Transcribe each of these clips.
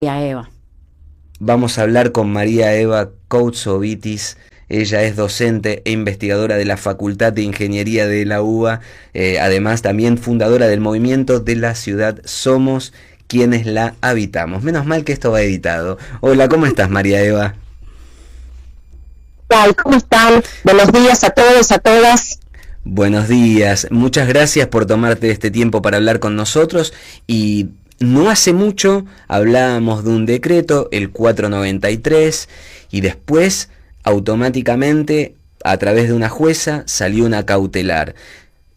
Eva. Vamos a hablar con María Eva Koutsovitis. Ella es docente e investigadora de la Facultad de Ingeniería de la UBA, además también fundadora del movimiento de la ciudad Somos quienes la habitamos. Menos mal que esto va editado. Hola, ¿cómo estás, María Eva? ¿Cómo están? Buenos días a todos, a todas. Buenos días, muchas gracias por tomarte este tiempo para hablar con nosotros. Y no hace mucho hablábamos de un decreto, el 493, y después automáticamente a través de una jueza salió una cautelar.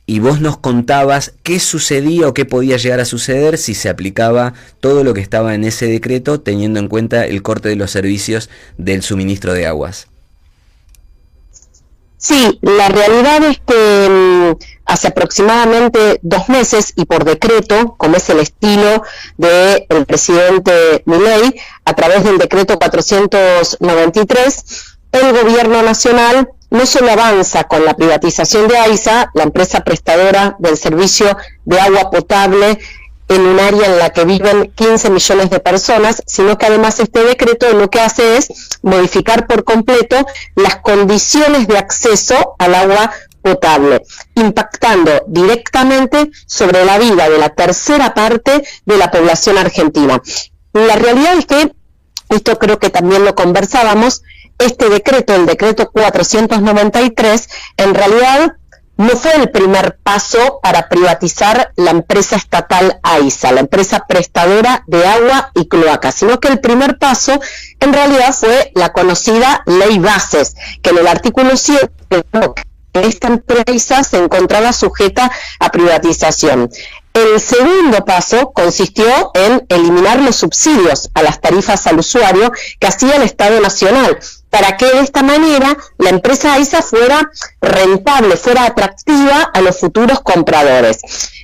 Y vos nos contabas qué sucedía o qué podía llegar a suceder si se aplicaba todo lo que estaba en ese decreto, teniendo en cuenta el corte de los servicios del suministro de aguas. Sí, la realidad es que hace aproximadamente 2 meses y por decreto, como es el estilo del presidente Milei, a través del decreto 493, el gobierno nacional no solo avanza con la privatización de AISA, la empresa prestadora del servicio de agua potable en un área en la que viven 15 millones de personas, sino que además este decreto lo que hace es modificar por completo las condiciones de acceso al agua potable, impactando directamente sobre la vida de la tercera parte de la población argentina. La realidad es que, esto creo que también lo conversábamos, este decreto, el decreto 493, en realidad no fue el primer paso para privatizar la empresa estatal AISA, la empresa prestadora de agua y cloaca, sino que el primer paso en realidad fue la conocida Ley Bases, que en el artículo 7 esta empresa se encontraba sujeta a privatización. El segundo paso consistió en eliminar los subsidios a las tarifas al usuario que hacía el Estado Nacional, para que de esta manera la empresa AISA fuera rentable, fuera atractiva a los futuros compradores.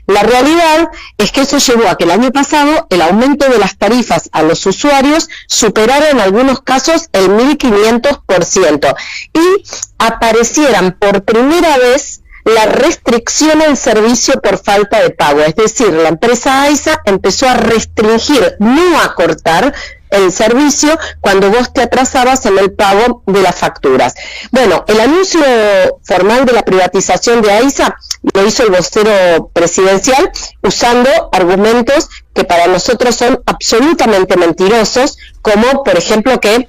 La realidad es que eso llevó a que el año pasado el aumento de las tarifas a los usuarios superara en algunos casos el 1.500% y aparecieran por primera vez la restricción al servicio por falta de pago. Es decir, la empresa AISA empezó a restringir, no a cortar el servicio cuando vos te atrasabas en el pago de las facturas. Bueno, el anuncio formal de la privatización de AISA lo hizo el vocero presidencial usando argumentos que para nosotros son absolutamente mentirosos, como por ejemplo que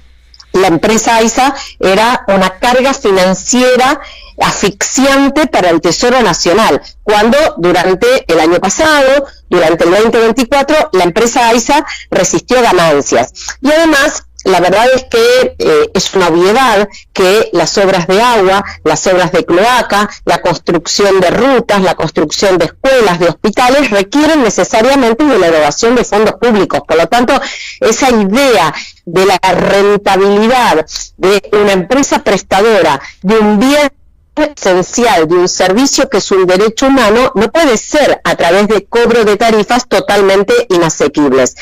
la empresa AISA era una carga financiera asfixiante para el Tesoro Nacional, cuando durante el año pasado, durante el 2024, la empresa AISA resistió ganancias. Y además, la verdad es que es una obviedad que las obras de agua, las obras de cloaca, la construcción de rutas, la construcción de escuelas, de hospitales, requieren necesariamente de la erogación de fondos públicos. Por lo tanto, esa idea de la rentabilidad de una empresa prestadora de un bien esencial, de un servicio que es un derecho humano, no puede ser a través de cobro de tarifas totalmente inasequibles.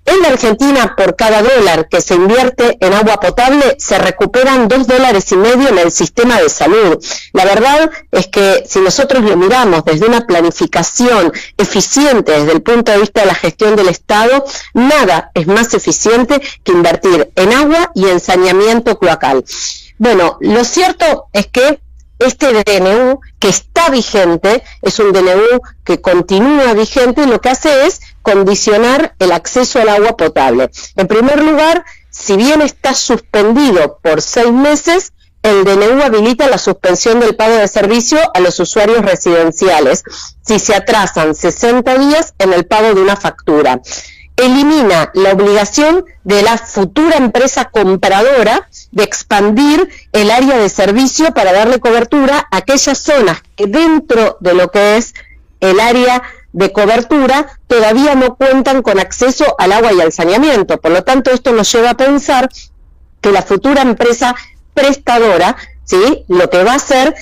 En la Argentina, por cada dólar que se invierte en agua potable, se recuperan $2,50 en el sistema de salud. La verdad es que si nosotros lo miramos desde una planificación eficiente desde el punto de vista de la gestión del Estado, nada es más eficiente que invertir en agua y en saneamiento cloacal. Bueno, lo cierto es que este DNU que está vigente, es un DNU que continúa vigente, y lo que hace es condicionar el acceso al agua potable. En primer lugar, si bien está suspendido por 6 meses, el DNU habilita la suspensión del pago de servicio a los usuarios residenciales si se atrasan 60 días en el pago de una factura. Elimina la obligación de la futura empresa compradora de expandir el área de servicio para darle cobertura a aquellas zonas que dentro de lo que es el área de cobertura todavía no cuentan con acceso al agua y al saneamiento. Por lo tanto, esto nos lleva a pensar que la futura empresa prestadora, ¿sí?, lo que va a hacer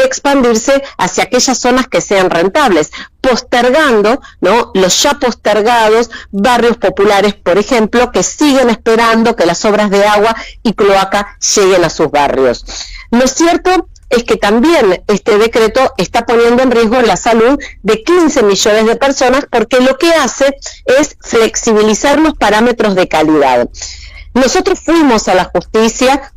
expandirse hacia aquellas zonas que sean rentables, postergando, ¿no?, los ya postergados barrios populares, por ejemplo, que siguen esperando que las obras de agua y cloaca lleguen a sus barrios. Lo cierto es que también este decreto está poniendo en riesgo la salud de 15 millones de personas, porque lo que hace es flexibilizar los parámetros de calidad. Nosotros fuimos a la justicia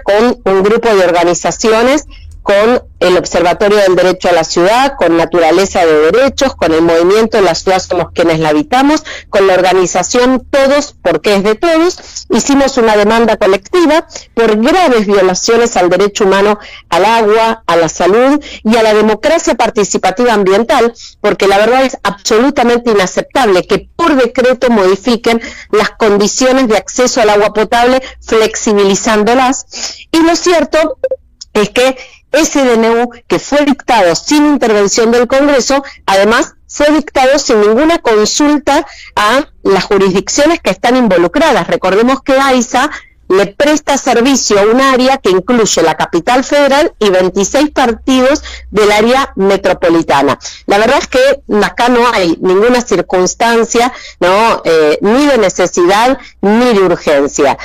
con un grupo de organizaciones, con el Observatorio del Derecho a la Ciudad, con Naturaleza de Derechos, con el movimiento La Ciudad Somos Quienes la Habitamos, con la organización Todos porque es de todos. Hicimos una demanda colectiva por graves violaciones al derecho humano al agua, a la salud y a la democracia participativa ambiental, porque la verdad es absolutamente inaceptable que por decreto modifiquen las condiciones de acceso al agua potable, flexibilizándolas. Y lo cierto es que ese DNU, que fue dictado sin intervención del Congreso, además fue dictado sin ninguna consulta a las jurisdicciones que están involucradas. Recordemos que AISA le presta servicio a un área que incluye la capital federal y 26 partidos del área metropolitana. La verdad es que acá no hay ninguna circunstancia, ni de necesidad ni de urgencia.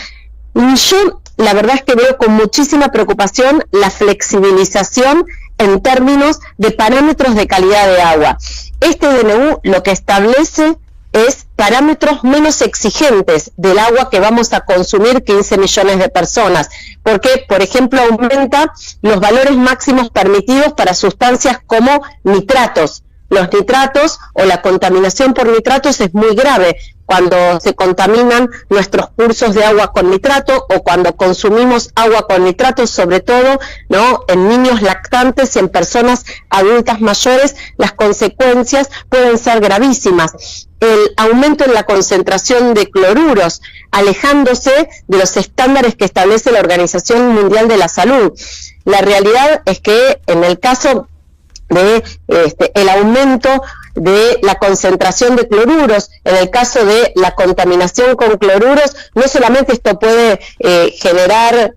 Yo la verdad es que veo con muchísima preocupación la flexibilización en términos de parámetros de calidad de agua. Este DNU lo que establece es parámetros menos exigentes del agua que vamos a consumir 15 millones de personas, porque, por ejemplo, aumenta los valores máximos permitidos para sustancias como nitratos. Los nitratos o la contaminación por nitratos es muy grave cuando se contaminan nuestros cursos de agua con nitrato o cuando consumimos agua con nitratos, sobre todo en niños lactantes y en personas adultas mayores, las consecuencias pueden ser gravísimas. El aumento en la concentración de cloruros, alejándose de los estándares que establece la Organización Mundial de la Salud. La realidad es que en el caso de el aumento de la concentración de cloruros, en el caso de la contaminación con cloruros, no solamente esto puede generar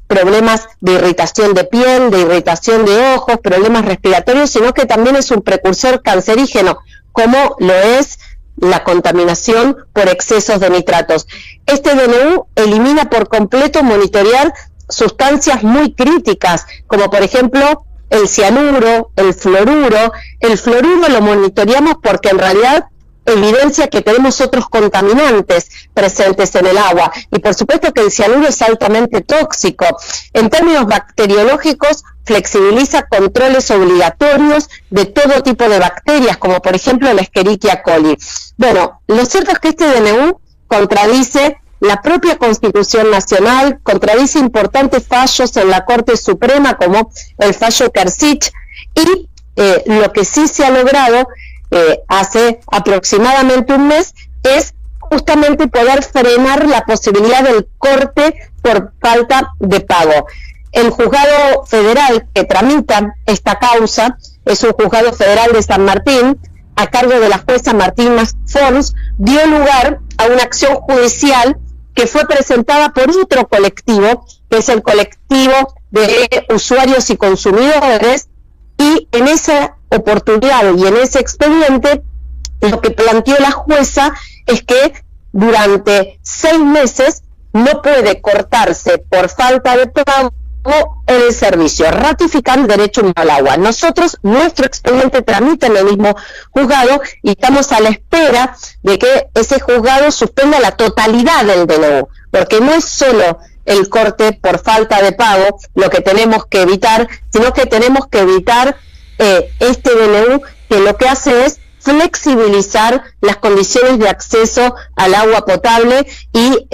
problemas de irritación de piel, de irritación de ojos, problemas respiratorios, sino que también es un precursor cancerígeno, como lo es la contaminación por excesos de nitratos. Este DNU elimina por completo monitorear sustancias muy críticas, como por ejemplo el cianuro, el fluoruro. El fluoruro lo monitoreamos porque en realidad evidencia que tenemos otros contaminantes presentes en el agua, y por supuesto que el cianuro es altamente tóxico. En términos bacteriológicos, flexibiliza controles obligatorios de todo tipo de bacterias, como por ejemplo la Escherichia coli. Bueno, lo cierto es que este DNU contradice la propia Constitución Nacional, contradice importantes fallos en la Corte Suprema, como el fallo Kersich, y lo que sí se ha logrado hace aproximadamente un mes es justamente poder frenar la posibilidad del corte por falta de pago. El juzgado federal que tramita esta causa es un juzgado federal de San Martín, a cargo de la jueza Martina Fons, dio lugar a una acción judicial que fue presentada por otro colectivo, que es el colectivo de usuarios y consumidores, y en esa oportunidad y en ese expediente lo que planteó la jueza es que durante 6 meses no puede cortarse por falta de pago el servicio, ratificar el derecho al agua. Nosotros, nuestro expediente tramita en el mismo juzgado y estamos a la espera de que ese juzgado suspenda la totalidad del DNU, porque no es solo el corte por falta de pago lo que tenemos que evitar, sino que tenemos que evitar este DNU, que lo que hace es flexibilizar las condiciones de acceso al agua potable y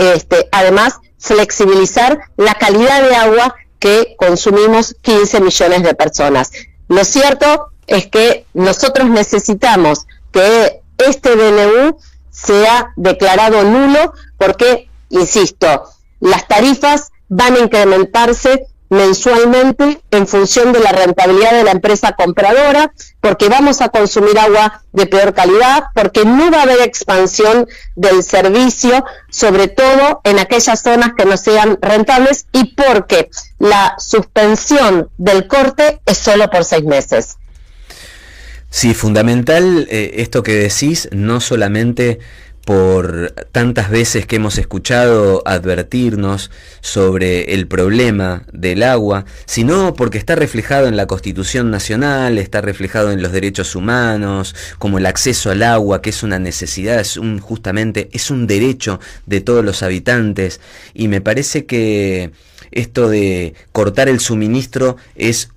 además flexibilizar la calidad de agua que consumimos 15 millones de personas. Lo cierto es que nosotros necesitamos que este DNU sea declarado nulo porque, insisto, las tarifas van a incrementarse mensualmente en función de la rentabilidad de la empresa compradora, porque vamos a consumir agua de peor calidad, porque no va a haber expansión del servicio, sobre todo en aquellas zonas que no sean rentables, y porque la suspensión del corte es solo por 6 meses. Sí, fundamental esto que decís, no solamente por tantas veces que hemos escuchado advertirnos sobre el problema del agua, sino porque está reflejado en la Constitución Nacional, está reflejado en los derechos humanos, como el acceso al agua, que es una necesidad, justamente es un derecho de todos los habitantes, y me parece que esto de cortar el suministro es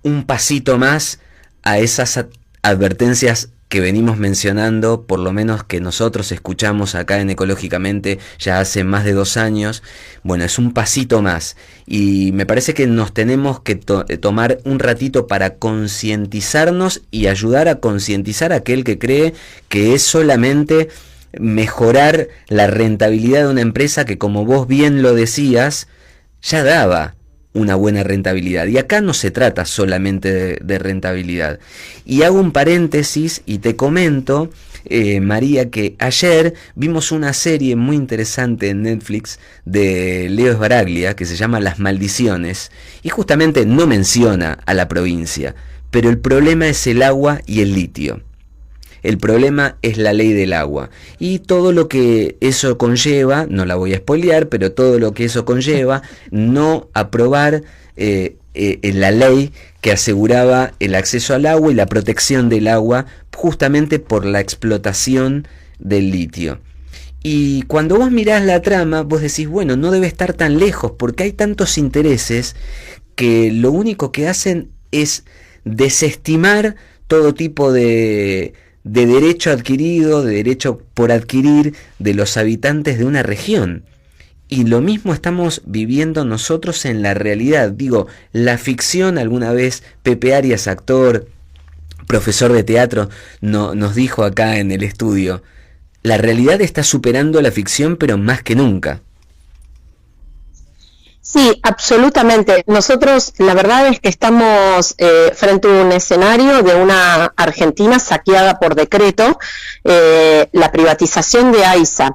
un pasito más a esas advertencias que venimos mencionando, por lo menos que nosotros escuchamos acá en Ecológicamente ya hace más de 2 años. Bueno, es un pasito más, y me parece que nos tenemos que tomar un ratito para concientizarnos y ayudar a concientizar a aquel que cree que es solamente mejorar la rentabilidad de una empresa que, como vos bien lo decías, ya daba una buena rentabilidad. Y acá no se trata solamente de rentabilidad. Y hago un paréntesis y te comento, María, que ayer vimos una serie muy interesante en Netflix de Leo Sbaraglia que se llama Las Maldiciones, y justamente no menciona a la provincia, pero el problema es el agua y el litio. El problema es la ley del agua y todo lo que eso conlleva, no la voy a spoilear, pero todo lo que eso conlleva, no aprobar la ley que aseguraba el acceso al agua y la protección del agua justamente por la explotación del litio. Y cuando vos mirás la trama, vos decís, bueno, no debe estar tan lejos, porque hay tantos intereses que lo único que hacen es desestimar todo tipo de derecho adquirido, de derecho por adquirir de los habitantes de una región. Y lo mismo estamos viviendo nosotros en la realidad. Digo, la ficción, alguna vez Pepe Arias, actor, profesor de teatro, nos dijo acá en el estudio, la realidad está superando la ficción, pero más que nunca. Sí, absolutamente. Nosotros, la verdad es que estamos frente a un escenario de una Argentina saqueada por decreto. La privatización de AISA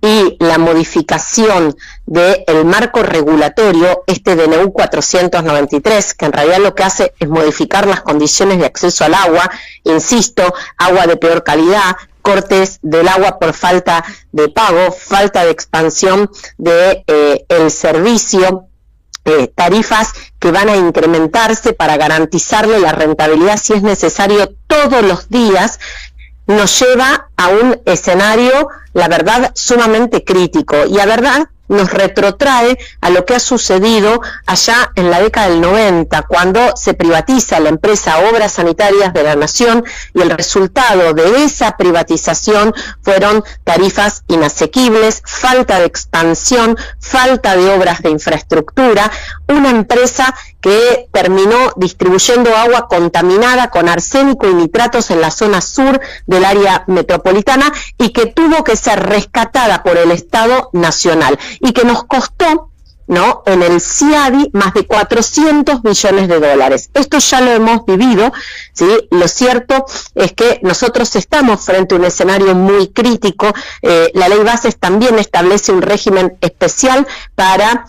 y la modificación del marco regulatorio, este DNU 493, que en realidad lo que hace es modificar las condiciones de acceso al agua, insisto, agua de peor calidad, cortes del agua por falta de pago, falta de expansión de el servicio, tarifas que van a incrementarse para garantizarle la rentabilidad si es necesario todos los días, nos lleva a un escenario, la verdad, sumamente crítico, y la verdad nos retrotrae a lo que ha sucedido allá en la década del 90, cuando se privatiza la empresa Obras Sanitarias de la Nación, y el resultado de esa privatización fueron tarifas inasequibles, falta de expansión, falta de obras de infraestructura, una empresa que terminó distribuyendo agua contaminada con arsénico y nitratos en la zona sur del área metropolitana, y que tuvo que ser rescatada por el Estado Nacional, y que nos costó, ¿no?, en el CIADI más de 400 millones de dólares. Esto ya lo hemos vivido, ¿sí? Lo cierto es que nosotros estamos frente a un escenario muy crítico. La ley Bases también establece un régimen especial para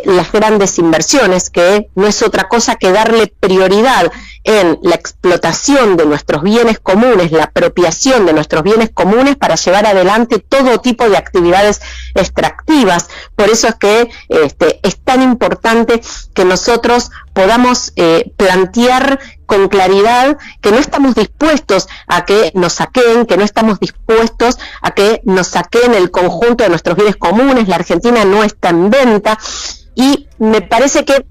las grandes inversiones, que no es otra cosa que darle prioridad en la explotación de nuestros bienes comunes, la apropiación de nuestros bienes comunes para llevar adelante todo tipo de actividades extractivas. Por eso es que es tan importante que nosotros podamos plantear con claridad que no estamos dispuestos a que nos saqueen, que no estamos dispuestos a que nos saqueen el conjunto de nuestros bienes comunes. La Argentina no está en venta, y me parece que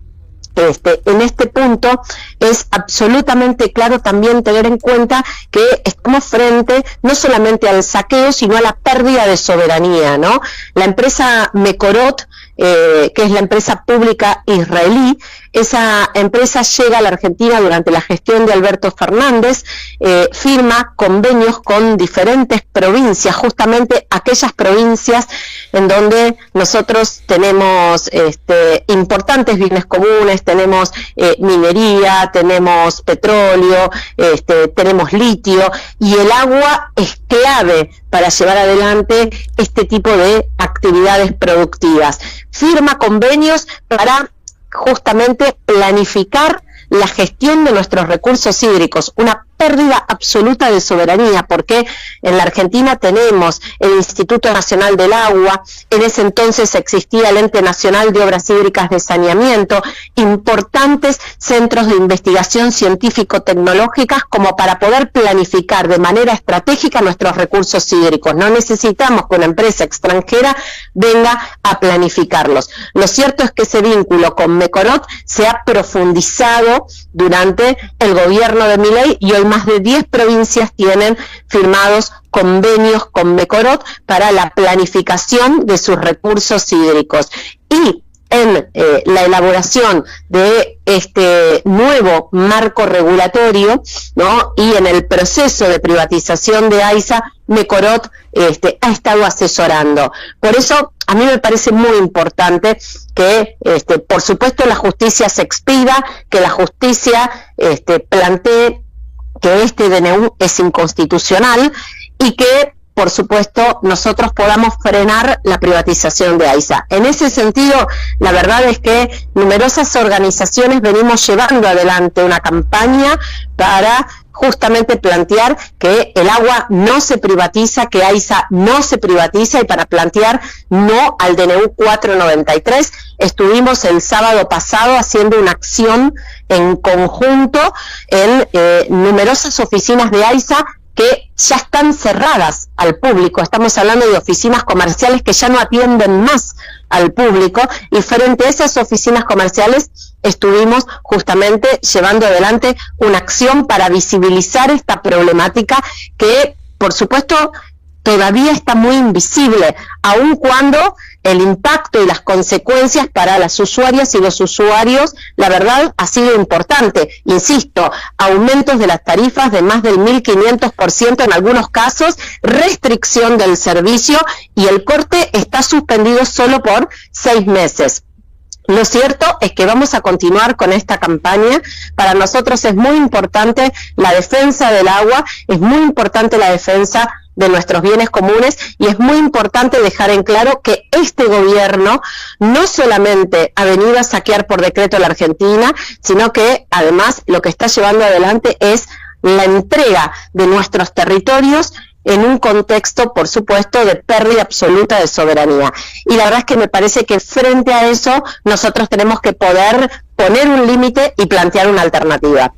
en este punto es absolutamente claro también tener en cuenta que estamos frente no solamente al saqueo, sino a la pérdida de soberanía, ¿no? La empresa Mekorot, que es la empresa pública israelí, esa empresa llega a la Argentina durante la gestión de Alberto Fernández, firma convenios con diferentes provincias, justamente aquellas provincias en donde nosotros tenemos importantes bienes comunes, tenemos minería, tenemos petróleo, tenemos litio, y el agua es clave para llevar adelante este tipo de actividades productivas. Firma convenios para justamente planificar la gestión de nuestros recursos hídricos, una pérdida absoluta de soberanía, porque en la Argentina tenemos el Instituto Nacional del Agua, en ese entonces existía el Ente Nacional de Obras Hídricas de Saneamiento, importantes centros de investigación científico-tecnológicas como para poder planificar de manera estratégica nuestros recursos hídricos. No necesitamos que una empresa extranjera venga a planificarlos. Lo cierto es que ese vínculo con Mecorot se ha profundizado durante el gobierno de Milei y hoy más de 10 provincias tienen firmados convenios con Mecorot para la planificación de sus recursos hídricos. Y en la elaboración de este nuevo marco regulatorio, ¿no?, y en el proceso de privatización de AISA, Mecorot ha estado asesorando. Por eso a mí me parece muy importante que, por supuesto, la justicia se expida, que la justicia plantee que este DNU es inconstitucional y que, por supuesto, nosotros podamos frenar la privatización de AISA. En ese sentido, la verdad es que numerosas organizaciones venimos llevando adelante una campaña para justamente plantear que el agua no se privatiza, que AISA no se privatiza, y para plantear no al DNU 493. Estuvimos el sábado pasado haciendo una acción en conjunto en numerosas oficinas de AISA que ya están cerradas al público. Estamos hablando de oficinas comerciales que ya no atienden más al público, y frente a esas oficinas comerciales estuvimos justamente llevando adelante una acción para visibilizar esta problemática que, por supuesto, todavía está muy invisible, aun cuando el impacto y las consecuencias para las usuarias y los usuarios, la verdad, ha sido importante. Insisto, aumentos de las tarifas de más del 1.500% en algunos casos, restricción del servicio, y el corte está suspendido solo por 6 meses. Lo cierto es que vamos a continuar con esta campaña. Para nosotros es muy importante la defensa del agua, es muy importante la defensa de nuestros bienes comunes, y es muy importante dejar en claro que este gobierno no solamente ha venido a saquear por decreto la Argentina, sino que además lo que está llevando adelante es la entrega de nuestros territorios en un contexto, por supuesto, de pérdida absoluta de soberanía. Y la verdad es que me parece que frente a eso nosotros tenemos que poder poner un límite y plantear una alternativa.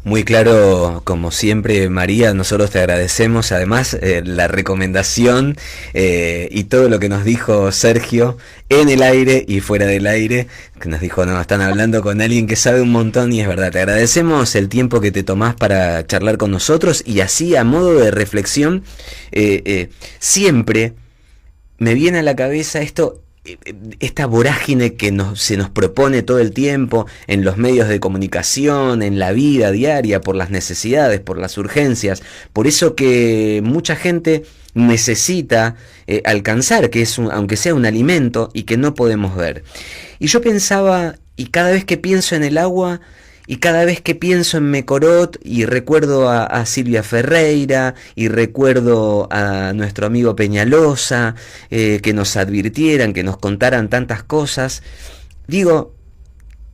Muy claro, como siempre, María. Nosotros te agradecemos además la recomendación y todo lo que nos dijo Sergio en el aire y fuera del aire, que nos dijo, no, están hablando con alguien que sabe un montón, y es verdad. Te agradecemos el tiempo que te tomás para charlar con nosotros, y así a modo de reflexión, siempre me viene a la cabeza esta vorágine que se nos propone todo el tiempo en los medios de comunicación, en la vida diaria, por las necesidades, por las urgencias. Por eso que mucha gente necesita alcanzar, que es aunque sea un alimento, y que no podemos ver. Y yo pensaba, y cada vez que pienso en el agua, y cada vez que pienso en Mecorot, y recuerdo a Silvia Ferreira, y recuerdo a nuestro amigo Peñalosa, que nos advirtieran, que nos contaran tantas cosas, digo,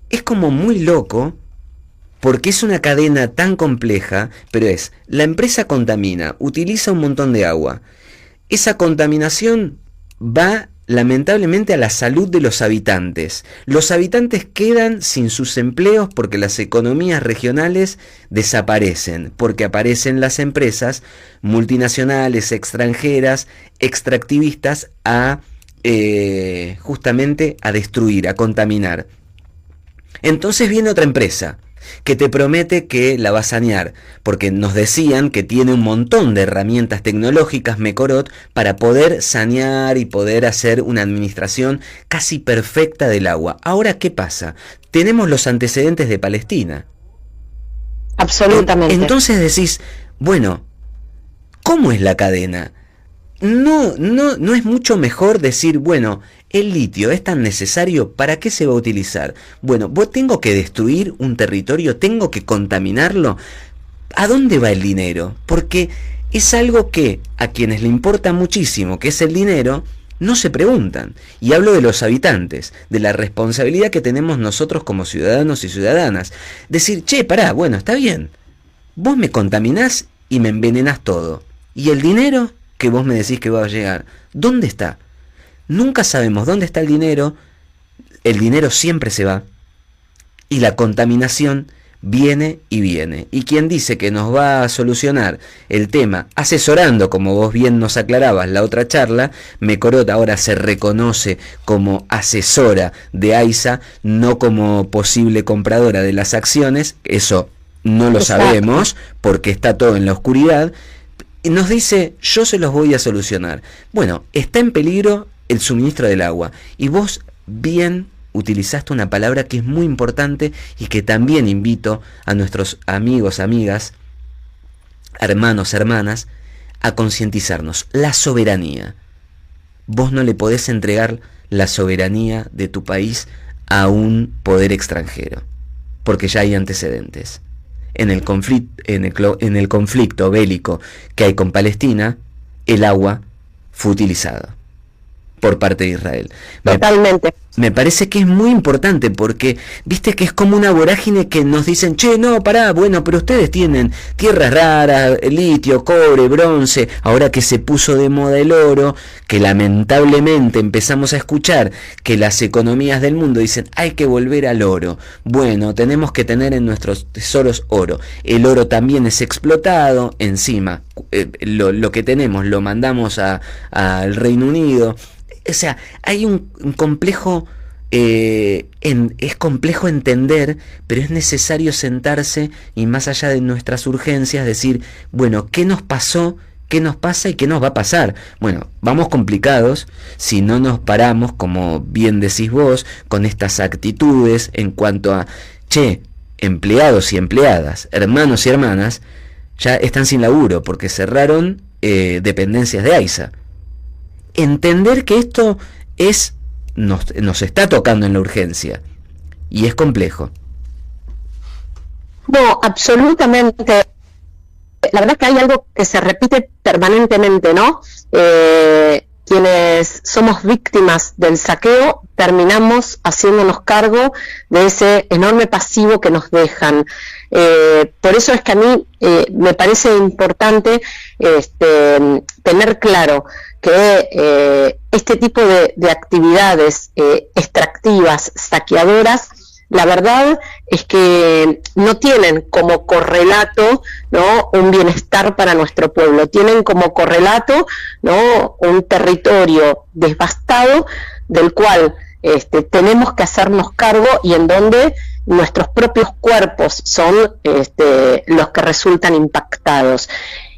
es como muy loco, porque es una cadena tan compleja, pero la empresa contamina, utiliza un montón de agua, esa contaminación va lamentablemente a la salud de los habitantes. Los habitantes quedan sin sus empleos porque las economías regionales desaparecen, porque aparecen las empresas multinacionales, extranjeras, extractivistas justamente a destruir, a contaminar. Entonces viene otra empresa que te promete que la va a sanear, porque nos decían que tiene un montón de herramientas tecnológicas Mecorot para poder sanear y poder hacer una administración casi perfecta del agua. Ahora, ¿qué pasa? Tenemos los antecedentes de Palestina. Absolutamente. Entonces decís, bueno, ¿cómo es la cadena? No es mucho mejor decir, bueno, el litio es tan necesario, ¿para qué se va a utilizar? Bueno, vos tengo que destruir un territorio, tengo que contaminarlo. ¿A dónde va el dinero? Porque es algo que a quienes le importa muchísimo, que es el dinero, no se preguntan. Y hablo de los habitantes, de la responsabilidad que tenemos nosotros como ciudadanos y ciudadanas. Decir, che, pará, bueno, está bien. vos me contaminás y me envenenás todo. ¿Y el dinero que vos me decís que va a llegar? ¿Dónde está? Nunca sabemos dónde está el dinero siempre se va, y la contaminación viene y viene. Y quien dice que nos va a solucionar el tema asesorando, como vos bien nos aclarabas la otra charla, Mecorot ahora se reconoce como asesora de AISA, no como posible compradora de las acciones, eso no lo sabemos porque está todo en la oscuridad, y nos dice, yo se los voy a solucionar. Bueno, está en peligro el suministro del agua, y vos bien utilizaste una palabra que es muy importante y que también invito a nuestros amigos, amigas, hermanos, hermanas, a concientizarnos. La soberanía. Vos no le podés entregar la soberanía de tu país a un poder extranjero, porque ya hay antecedentes. En el conflicto bélico que hay con Palestina, el agua fue utilizada por parte de Israel. Totalmente. Me parece que es muy importante porque, viste que es como una vorágine que nos dicen, che, no, pará, bueno, pero ustedes tienen tierras raras, litio, cobre, bronce, ahora que se puso de moda el oro, que lamentablemente empezamos a escuchar que las economías del mundo dicen, hay que volver al oro. Bueno, tenemos que tener en nuestros tesoros oro. El oro también es explotado, encima, lo que tenemos lo mandamos al Reino Unido. O sea, hay un complejo, es complejo entender, pero es necesario sentarse y más allá de nuestras urgencias decir, bueno, ¿qué nos pasó? ¿Qué nos pasa y qué nos va a pasar? Bueno, vamos complicados si no nos paramos, como bien decís vos, con estas actitudes en cuanto a, che, empleados y empleadas, hermanos y hermanas, ya están sin laburo porque cerraron dependencias de AISA. Entender que esto nos está tocando en la urgencia y es complejo. No, absolutamente. La verdad es que hay algo que se repite permanentemente, ¿no? Quienes somos víctimas del saqueo terminamos haciéndonos cargo de ese enorme pasivo que nos dejan. Por eso es que a mí me parece importante tener claro que este tipo de actividades extractivas, saqueadoras, la verdad es que no tienen como correlato, ¿no?, un bienestar para nuestro pueblo, tienen como correlato, ¿no?, un territorio devastado del cual tenemos que hacernos cargo y en donde nuestros propios cuerpos son los que resultan impactados.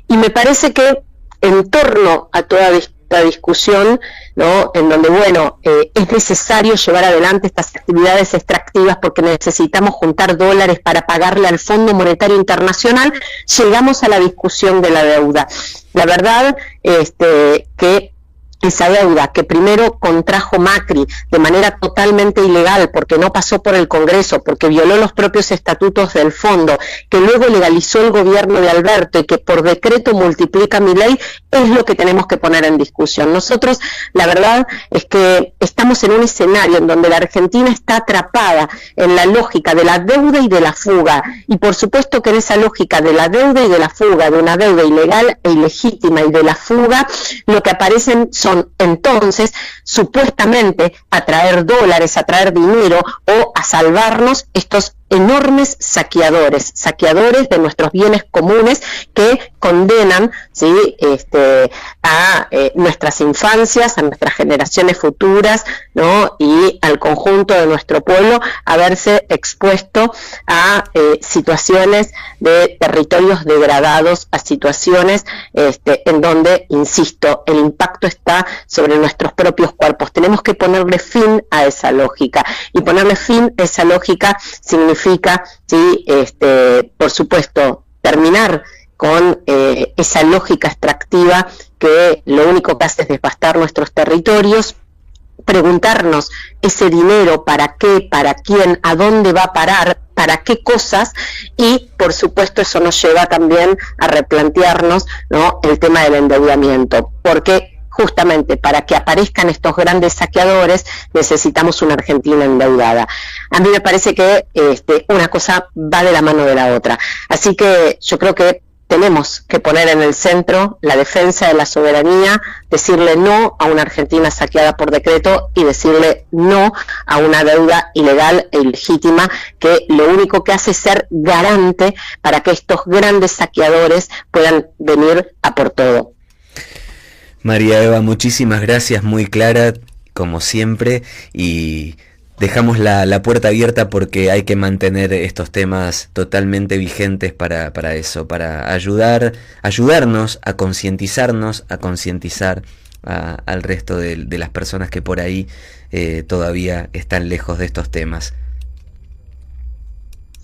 Y me parece que en torno a toda esta discusión, ¿no?, en donde, bueno, es necesario llevar adelante estas actividades extractivas porque necesitamos juntar dólares para pagarle al Fondo Monetario Internacional, llegamos a la discusión de la deuda. La verdad, que esa deuda que primero contrajo Macri de manera totalmente ilegal porque no pasó por el Congreso, porque violó los propios estatutos del fondo, que luego legalizó el gobierno de Alberto y que por decreto multiplica Milei, es lo que tenemos que poner en discusión. Nosotros, la verdad es que estamos en un escenario en donde la Argentina está atrapada en la lógica de la deuda y de la fuga, y por supuesto que en esa lógica de la deuda y de la fuga, de una deuda ilegal e ilegítima y de la fuga, lo que aparecen son entonces supuestamente a traer dólares, a traer dinero o a salvarnos estos enormes saqueadores de nuestros bienes comunes que condenan, ¿sí?, a nuestras infancias, a nuestras generaciones futuras, ¿no?, y al conjunto de nuestro pueblo a verse expuesto a situaciones de territorios degradados, a situaciones en donde, insisto, el impacto está sobre nuestros propios cuerpos. Tenemos que ponerle fin a esa lógica, y ponerle fin a esa lógica significa, ¿sí?, por supuesto, terminar con esa lógica extractiva que lo único que hace es devastar nuestros territorios, preguntarnos ese dinero para qué, para quién, a dónde va a parar, para qué cosas, y por supuesto eso nos lleva también a replantearnos, ¿no?, el tema del endeudamiento, porque justamente para que aparezcan estos grandes saqueadores, necesitamos una Argentina endeudada. A mí me parece que una cosa va de la mano de la otra. Así que yo creo que tenemos que poner en el centro la defensa de la soberanía, decirle no a una Argentina saqueada por decreto y decirle no a una deuda ilegal e ilegítima que lo único que hace es ser garante para que estos grandes saqueadores puedan venir a por todo. María Eva, muchísimas gracias, muy clara como siempre, y dejamos la puerta abierta porque hay que mantener estos temas totalmente vigentes para eso, para ayudarnos a concientizarnos, a concientizar al resto de las personas que por ahí todavía están lejos de estos temas.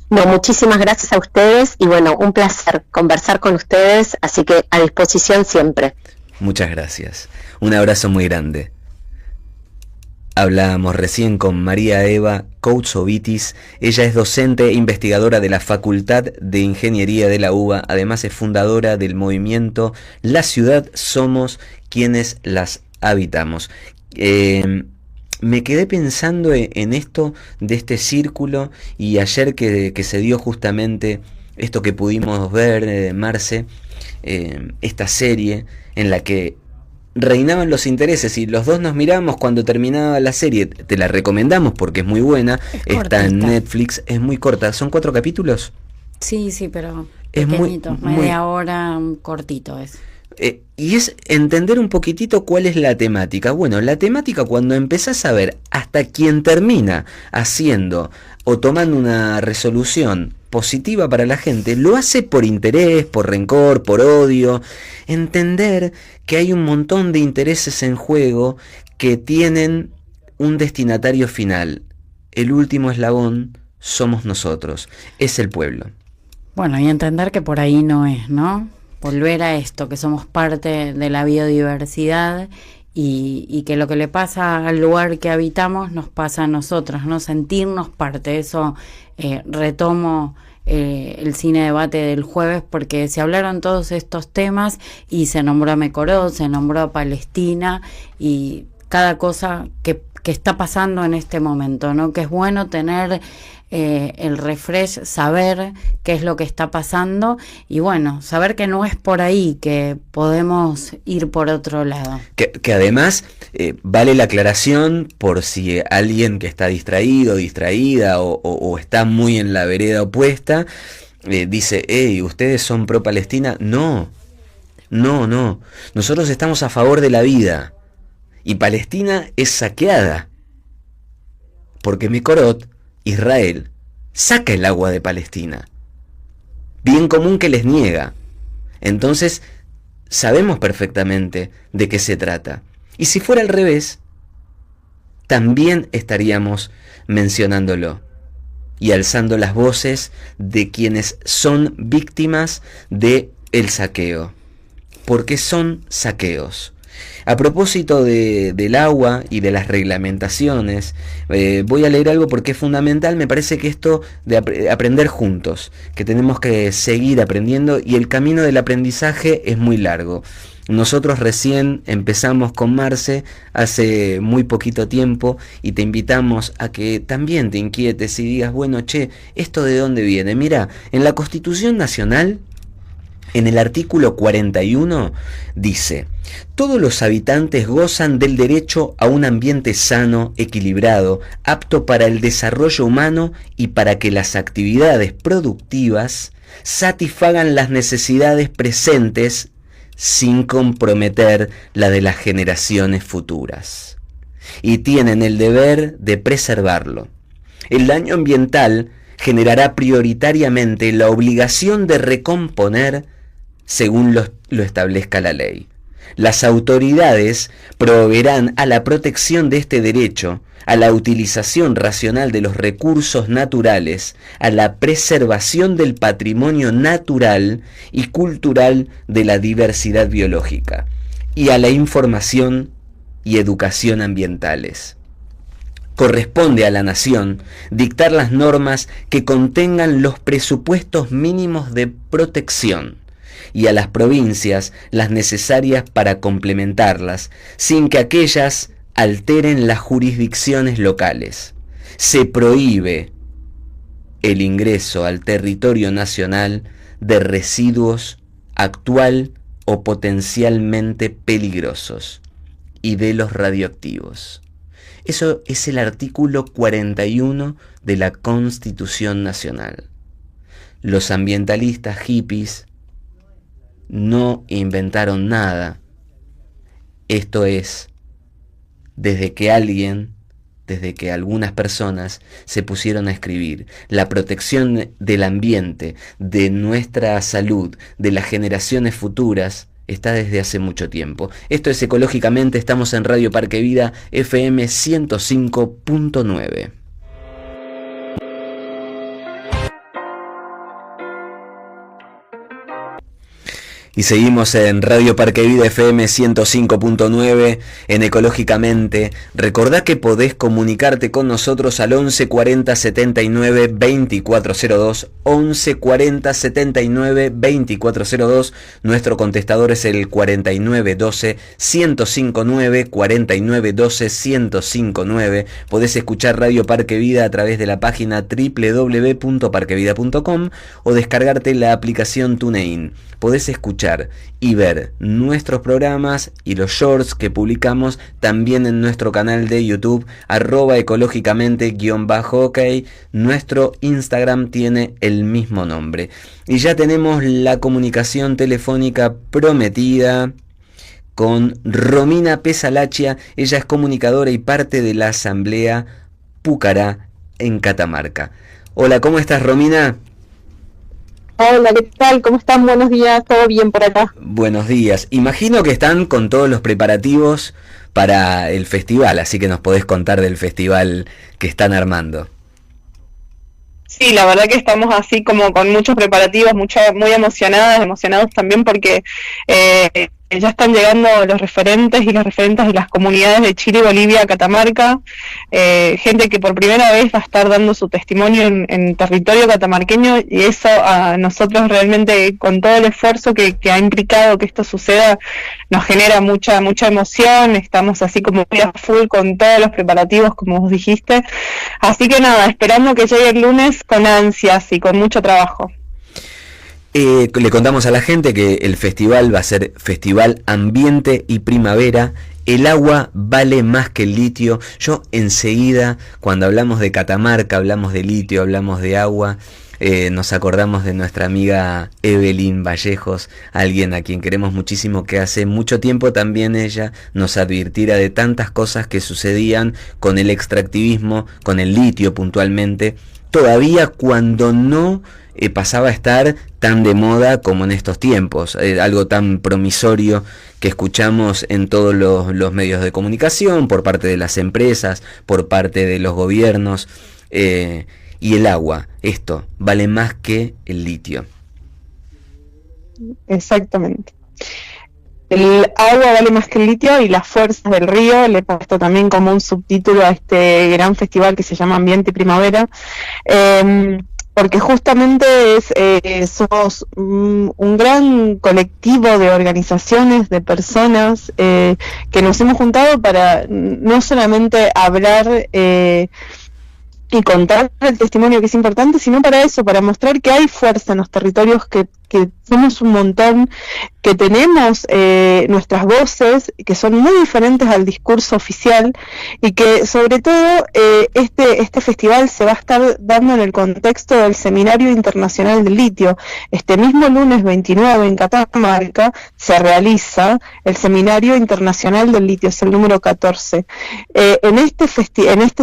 No, muchísimas gracias a ustedes y bueno, un placer conversar con ustedes, así que a disposición siempre. Muchas gracias. Un abrazo muy grande. Hablábamos recién con María Eva Koutsovitis. Ella es docente e investigadora de la Facultad de Ingeniería de la UBA. Además es fundadora del movimiento La Ciudad Somos Quienes Las Habitamos. Me quedé pensando en esto de este círculo, y ayer que se dio justamente esto que pudimos ver, Marce, esta serie en la que reinaban los intereses y los dos nos miramos cuando terminaba la serie. Te la recomendamos porque es muy buena, está en Netflix, es muy corta, ¿son 4 capítulos? Sí, pero es pequeñito, media hora, cortito es. Y es entender un poquitito cuál es la temática. Bueno, la temática, cuando empezás a ver hasta quien termina haciendo o tomando una resolución positiva para la gente, lo hace por interés, por rencor, por odio. Entender que hay un montón de intereses en juego que tienen un destinatario final. El último eslabón somos nosotros, es el pueblo. Bueno, y entender que por ahí no es, ¿no? Volver a esto, que somos parte de la biodiversidad y que lo que le pasa al lugar que habitamos nos pasa a nosotros, ¿no? Sentirnos parte. Eso retomo el cine debate del jueves, porque se hablaron todos estos temas y se nombró a Mecorot, se nombró a Palestina y cada cosa que está pasando en este momento, ¿no? Que es bueno tener el refresh, saber qué es lo que está pasando y bueno, saber que no es por ahí, que podemos ir por otro lado. Que además vale la aclaración por si alguien que está distraído, distraída o está muy en la vereda opuesta, dice, hey, ¿ustedes son pro Palestina? No, nosotros estamos a favor de la vida y Palestina es saqueada porque Mecorot, Israel, saca el agua de Palestina. Bien común que les niega. Entonces, sabemos perfectamente de qué se trata. Y si fuera al revés, también estaríamos mencionándolo y alzando las voces de quienes son víctimas del saqueo. Porque son saqueos. A propósito del agua y de las reglamentaciones, voy a leer algo porque es fundamental. Me parece que esto de aprender juntos, que tenemos que seguir aprendiendo y el camino del aprendizaje es muy largo. Nosotros recién empezamos con Marce hace muy poquito tiempo y te invitamos a que también te inquietes y digas, bueno, che, ¿esto de dónde viene? Mira, en la Constitución Nacional, en el artículo 41 dice: todos los habitantes gozan del derecho a un ambiente sano, equilibrado, apto para el desarrollo humano y para que las actividades productivas satisfagan las necesidades presentes sin comprometer la de las generaciones futuras. Y tienen el deber de preservarlo. El daño ambiental generará prioritariamente la obligación de recomponer según lo establezca la ley. Las autoridades proveerán a la protección de este derecho, a la utilización racional de los recursos naturales, a la preservación del patrimonio natural y cultural de la diversidad biológica, y a la información y educación ambientales. Corresponde a la nación dictar las normas que contengan los presupuestos mínimos de protección y a las provincias las necesarias para complementarlas, sin que aquellas alteren las jurisdicciones locales. Se prohíbe el ingreso al territorio nacional de residuos actual o potencialmente peligrosos y de los radioactivos. Eso es el artículo 41 de la Constitución Nacional. Los ambientalistas hippies no inventaron nada. Esto es, desde que algunas personas se pusieron a escribir, la protección del ambiente, de nuestra salud, de las generaciones futuras, está desde hace mucho tiempo. Esto es Ecológicamente, estamos en Radio Parque Vida, FM 105.9. Y seguimos en Radio Parque Vida FM 105.9 en Ecológicamente. Recordá que podés comunicarte con nosotros al 11 40 79 2402, 11 40 79 2402. Nuestro contestador es el 4912 1059, 4912 1059. Podés escuchar Radio Parque Vida a través de la página www.parquevida.com o descargarte la aplicación TuneIn. Podés escuchar y ver nuestros programas y los shorts que publicamos también en nuestro canal de YouTube, @ecológicamente_ok. Nuestro Instagram tiene el mismo nombre. Y ya tenemos la comunicación telefónica prometida con Romina Pesalachia. Ella es comunicadora y parte de la Asamblea Púcara en Catamarca. Hola, ¿cómo estás, Romina? Hola, ¿qué tal? ¿Cómo están? Buenos días, ¿todo bien por acá? Buenos días. Imagino que están con todos los preparativos para el festival, así que nos podés contar del festival que están armando. Sí, la verdad que estamos así como con muchos preparativos, muy emocionados también porque ya están llegando los referentes y las referentes de las comunidades de Chile, Bolivia, Catamarca, gente que por primera vez va a estar dando su testimonio en territorio catamarqueño, y eso a nosotros realmente, con todo el esfuerzo que ha implicado que esto suceda, nos genera mucha emoción. Estamos así como muy a full con todos los preparativos, como vos dijiste, así que nada, esperando que llegue el lunes con ansias y con mucho trabajo. Le contamos a la gente que el festival va a ser Festival Ambiente y Primavera. El agua vale más que el litio. Yo enseguida, cuando hablamos de Catamarca, hablamos de litio, hablamos de agua, nos acordamos de nuestra amiga Evelyn Vallejos, alguien a quien queremos muchísimo, que hace mucho tiempo también ella nos advirtiera de tantas cosas que sucedían con el extractivismo, con el litio puntualmente, todavía cuando no pasaba a estar tan de moda como en estos tiempos, algo tan promisorio que escuchamos en todos los medios de comunicación, por parte de las empresas, por parte de los gobiernos, y el agua, esto, vale más que el litio. Exactamente. El agua vale más que el litio y las fuerzas del río. Le he puesto también como un subtítulo a este gran festival que se llama Ambiente y Primavera, porque justamente somos un gran colectivo de organizaciones, de personas que nos hemos juntado para no solamente hablar y contar el testimonio, que es importante, sino para eso, para mostrar que hay fuerza en los territorios, que somos un montón, que tenemos nuestras voces, que son muy diferentes al discurso oficial, y que sobre todo este festival se va a estar dando en el contexto del Seminario Internacional del Litio. Este mismo lunes 29 en Catamarca se realiza el Seminario Internacional del Litio, es el número 14. En este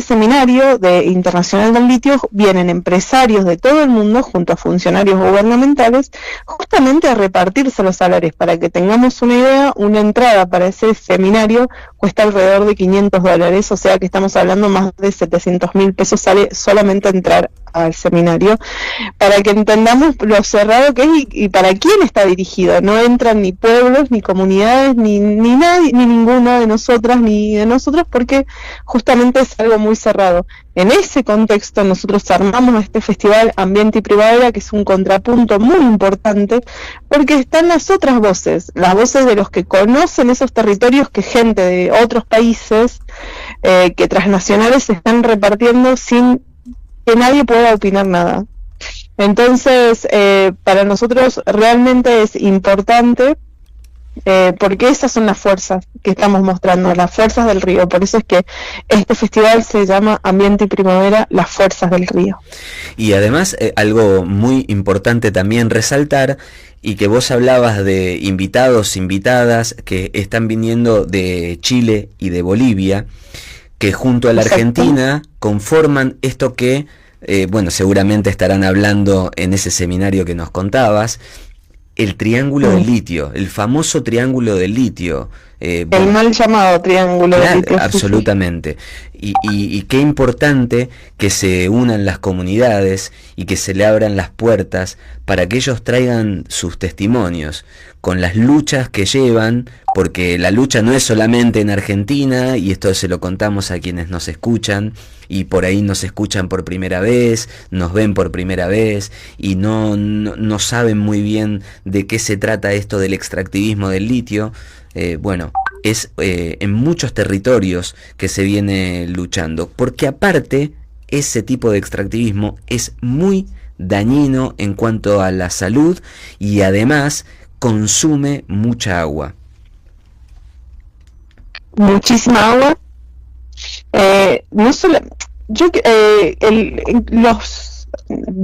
seminario internacional del litio vienen empresarios de todo el mundo junto a funcionarios gubernamentales, justamente a repartirse los salarios. Para que tengamos una idea, una entrada para ese seminario cuesta alrededor de $500, o sea que estamos hablando más de 700.000 pesos sale solamente entrar al seminario, para que entendamos lo cerrado que es y para quién está dirigido. No entran ni pueblos, ni comunidades, ni nadie, ni ninguno de nosotras, ni de nosotros, porque justamente es algo muy cerrado. En ese contexto nosotros armamos este festival Ambiente y Primavera, que es un contrapunto muy importante, porque están las otras voces, las voces de los que conocen esos territorios, que gente de otros países, que transnacionales se están repartiendo sin que nadie pueda opinar nada. Entonces, para nosotros realmente es importante, porque esas son las fuerzas que estamos mostrando, las fuerzas del río. Por eso es que este festival se llama Ambiente y Primavera, las fuerzas del río. Y además, algo muy importante también resaltar, y que vos hablabas de invitados, invitadas que están viniendo de Chile y de Bolivia, que junto a la Argentina conforman esto que, bueno, seguramente estarán hablando en ese seminario que nos contabas, el triángulo del litio, el famoso triángulo del litio. El mal llamado triángulo del litio. Absolutamente. Y qué importante que se unan las comunidades y que se le abran las puertas para que ellos traigan sus testimonios con las luchas que llevan, porque la lucha no es solamente en Argentina, y esto se lo contamos a quienes nos escuchan, y por ahí nos escuchan por primera vez, nos ven por primera vez, y no saben muy bien de qué se trata esto del extractivismo del litio. Bueno, es en muchos territorios que se viene luchando, porque aparte ese tipo de extractivismo es muy dañino en cuanto a la salud, y además consume mucha agua. Muchísima agua. No solo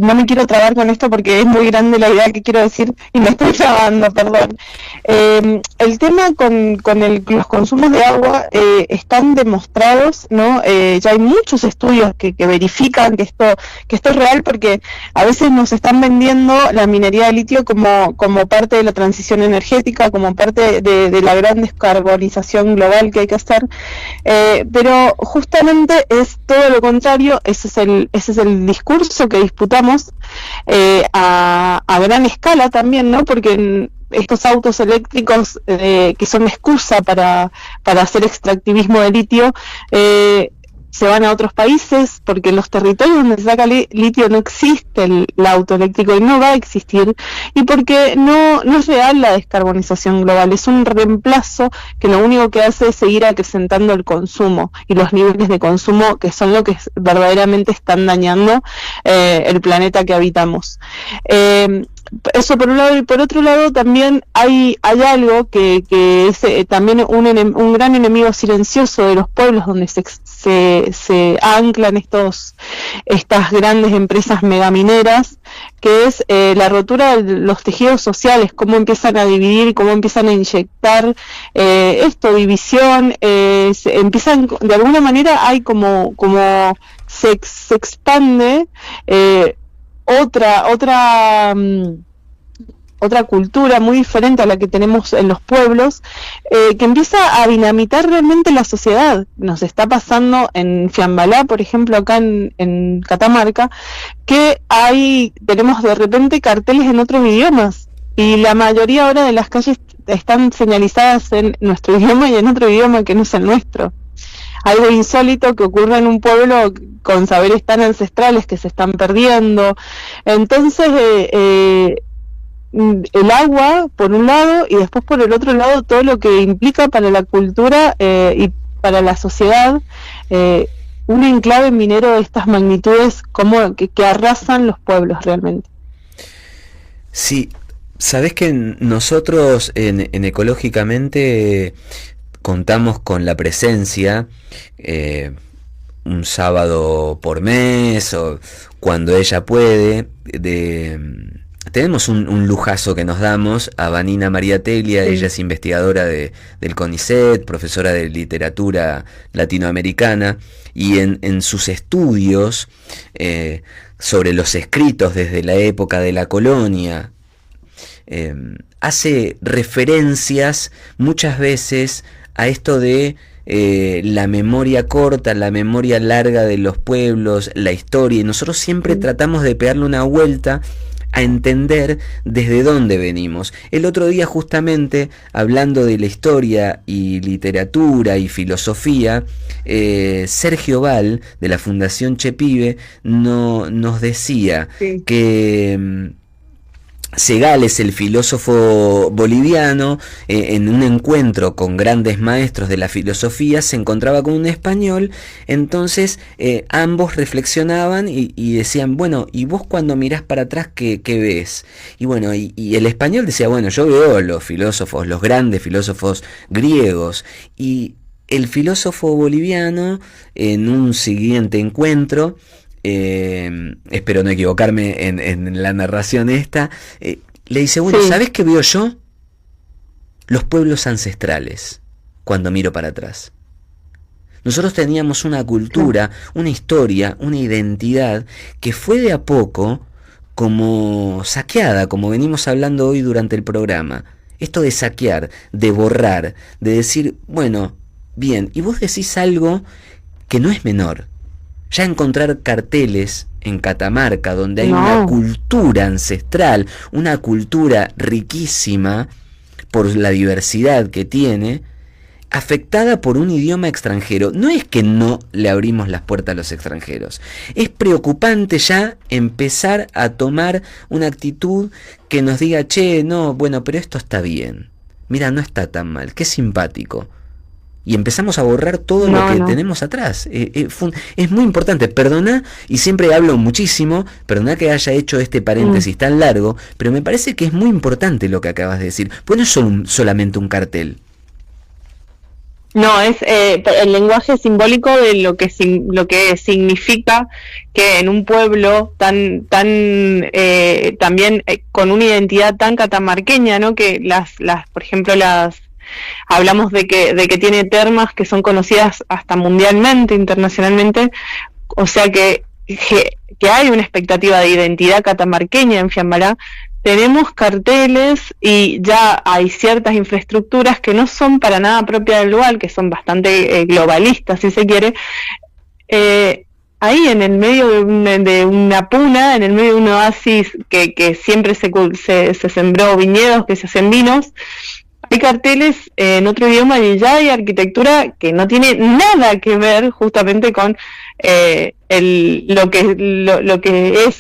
no me quiero trabar con esto porque es muy grande la idea que quiero decir y me estoy trabando, perdón. El tema con los consumos de agua están demostrados, ¿no? Ya hay muchos estudios que verifican que esto es real, porque a veces nos están vendiendo la minería de litio como parte de la transición energética, como parte de la gran descarbonización global que hay que hacer, pero justamente es todo lo contrario. Ese es el discurso que disputamos a gran escala también, ¿no? Porque estos autos eléctricos que son excusa para hacer extractivismo de litio, se van a otros países, porque en los territorios donde se saca litio no existe el auto eléctrico y no va a existir, y porque no es real la descarbonización global, es un reemplazo que lo único que hace es seguir acrecentando el consumo y los niveles de consumo, que son lo que verdaderamente están dañando el planeta que habitamos. Eso por un lado, y por otro lado también hay algo que es también un gran enemigo silencioso de los pueblos donde se anclan estas grandes empresas megamineras, que es la rotura de los tejidos sociales, cómo empiezan a dividir, cómo empiezan a inyectar división, empiezan, de alguna manera hay como se expande otra cultura muy diferente a la que tenemos en los pueblos, que empieza a dinamitar realmente la sociedad. Nos está pasando en Fiambalá, por ejemplo, acá en Catamarca, que tenemos de repente carteles en otros idiomas, y la mayoría ahora de las calles están señalizadas en nuestro idioma y en otro idioma que no es el nuestro. Algo insólito que ocurre en un pueblo con saberes tan ancestrales que se están perdiendo. Entonces, el agua por un lado, y después por el otro lado todo lo que implica para la cultura y para la sociedad, un enclave minero de estas magnitudes como que arrasan los pueblos realmente. Sí, sabés que nosotros en Ecológicamente contamos con la presencia un sábado por mes, o cuando ella puede, tenemos un lujazo que nos damos a Vanina María Teglia. Sí. Ella es investigadora del CONICET, profesora de literatura latinoamericana, y en sus estudios sobre los escritos desde la época de la colonia, hace referencias muchas veces a esto de la memoria corta, la memoria larga de los pueblos, la historia, y nosotros siempre tratamos de pegarle una vuelta a entender desde dónde venimos. El otro día, justamente hablando de la historia y literatura y filosofía, Sergio Val de la Fundación Che Pibe nos decía que Segales, el filósofo boliviano, en un encuentro con grandes maestros de la filosofía, se encontraba con un español. Entonces ambos reflexionaban y decían, bueno, ¿y vos cuando mirás para atrás qué ves? Y bueno, y el español decía, bueno, yo veo los filósofos, los grandes filósofos griegos. Y el filósofo boliviano, en un siguiente encuentro, espero no equivocarme en la narración esta, le dice, bueno, ¿sabés qué veo yo? Los pueblos ancestrales, cuando miro para atrás. Nosotros teníamos una cultura, una historia, una identidad que fue de a poco como saqueada, como venimos hablando hoy durante el programa. Esto de saquear, de borrar, de decir, bueno, bien, y vos decís algo que no es menor. Ya encontrar carteles en Catamarca donde hay una cultura ancestral, una cultura riquísima por la diversidad que tiene, afectada por un idioma extranjero. No es que no le abrimos las puertas a los extranjeros. Es preocupante ya empezar a tomar una actitud que nos diga, che, no, bueno, pero esto está bien. Mira, no está tan mal, qué simpático. Y empezamos a borrar todo lo que tenemos atrás. Es muy importante. Perdoná, y siempre hablo muchísimo, perdoná que haya hecho este paréntesis tan largo, pero me parece que es muy importante lo que acabas de decir. Pues no es solamente un cartel. No, es el lenguaje simbólico de lo que significa que en un pueblo tan también con una identidad tan catamarqueña, ¿no? Que por ejemplo, hablamos de que tiene termas que son conocidas hasta mundialmente, internacionalmente, o sea que hay una expectativa de identidad catamarqueña en Fiambalá. Tenemos carteles y ya hay ciertas infraestructuras que no son para nada propias del lugar, que son bastante globalistas, si se quiere. Ahí en el medio de una puna, en el medio de un oasis que siempre se sembró viñedos, que se hacen vinos, hay carteles en otro idioma y ya hay arquitectura que no tiene nada que ver justamente con lo que es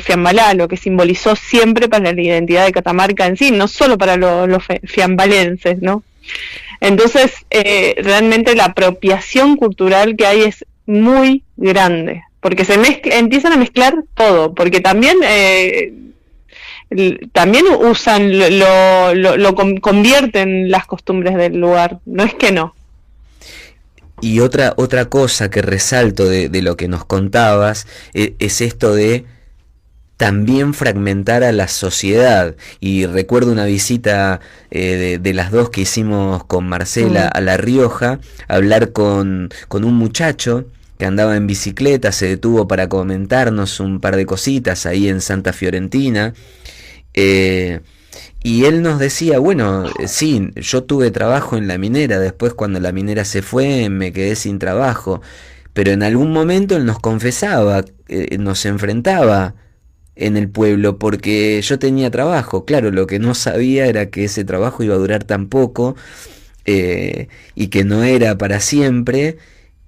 Fiambalá, lo que simbolizó siempre para la identidad de Catamarca en sí, no solo para los fiambalenses, ¿no? Entonces, realmente la apropiación cultural que hay es muy grande, porque empiezan a mezclar todo, porque también usan, lo convierten las costumbres del lugar, no es que no. Y otra cosa que resalto de lo que nos contabas es esto de también fragmentar a la sociedad. Y recuerdo una visita de las dos que hicimos con Marcela a La Rioja, hablar con un muchacho que andaba en bicicleta, se detuvo para comentarnos un par de cositas ahí en Santa Fiorentina, y él nos decía, bueno, sí, yo tuve trabajo en la minera, después cuando la minera se fue me quedé sin trabajo, pero en algún momento él nos confesaba, nos enfrentaba en el pueblo porque yo tenía trabajo. Claro, lo que no sabía era que ese trabajo iba a durar tan poco, y que no era para siempre,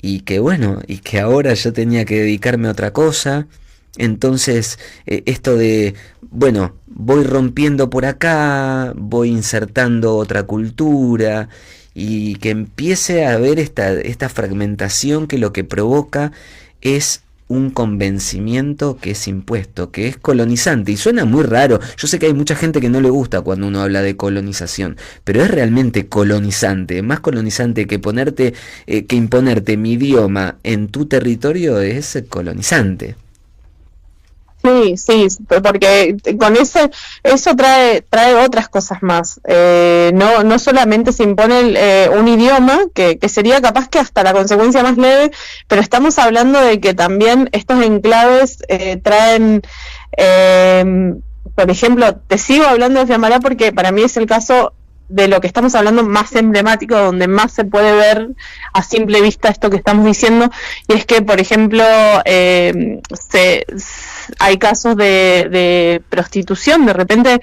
y que bueno, y que ahora yo tenía que dedicarme a otra cosa. Entonces esto de, bueno, voy rompiendo por acá, voy insertando otra cultura, y que empiece a haber esta fragmentación que lo que provoca es un convencimiento que es impuesto, que es colonizante, y suena muy raro. Yo sé que hay mucha gente que no le gusta cuando uno habla de colonización, pero es realmente colonizante, más colonizante que que imponerte mi idioma en tu territorio. Es colonizante. Sí, porque con eso trae otras cosas más. No solamente se impone un idioma, que sería capaz que hasta la consecuencia más leve, pero estamos hablando de que también estos enclaves traen, por ejemplo, te sigo hablando de Fiambalá porque para mí es el caso de lo que estamos hablando más emblemático, donde más se puede ver a simple vista esto que estamos diciendo, y es que, por ejemplo, hay casos de prostitución. De repente,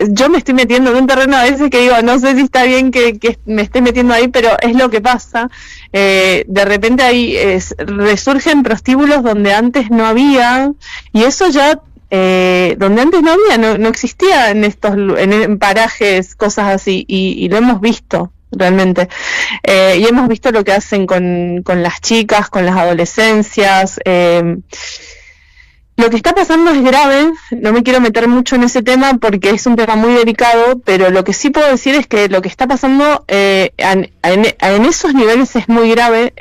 yo me estoy metiendo en un terreno a veces que digo, no sé si está bien que me esté metiendo ahí, pero es lo que pasa. De repente ahí resurgen prostíbulos donde antes no había, y eso ya donde antes no había, no existía en en parajes cosas así, y lo hemos visto realmente, y hemos visto lo que hacen con las chicas, con las adolescencias. Lo que está pasando es grave, no me quiero meter mucho en ese tema porque es un tema muy delicado, pero lo que sí puedo decir es que lo que está pasando en esos niveles es muy grave.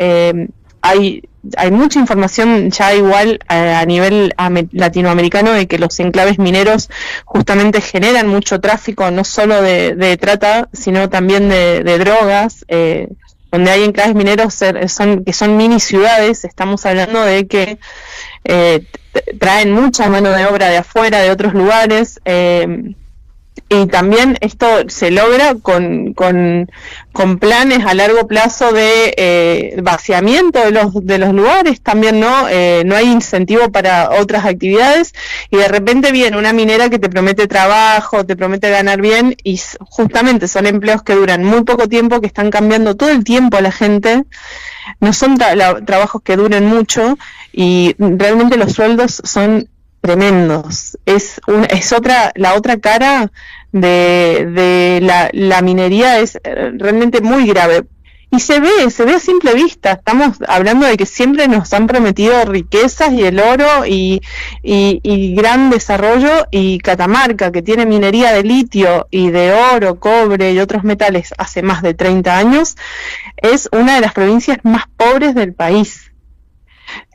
Hay mucha información ya igual a nivel latinoamericano de que los enclaves mineros justamente generan mucho tráfico, no solo de trata, sino también de drogas. Donde hay enclaves mineros que son mini ciudades, estamos hablando de que traen mucha mano de obra de afuera, de otros lugares, y también esto se logra con planes a largo plazo de vaciamiento de los lugares. También no hay incentivo para otras actividades, y de repente viene una minera que te promete trabajo, te promete ganar bien, y justamente son empleos que duran muy poco tiempo, que están cambiando todo el tiempo a la gente. No son trabajos que duren mucho, y realmente los sueldos son tremendos. La otra cara de la minería, es realmente muy grave. Y se ve a simple vista. Estamos hablando de que siempre nos han prometido riquezas y el oro y gran desarrollo, y Catamarca, que tiene minería de litio y de oro, cobre y otros metales hace más de 30 años, es una de las provincias más pobres del país.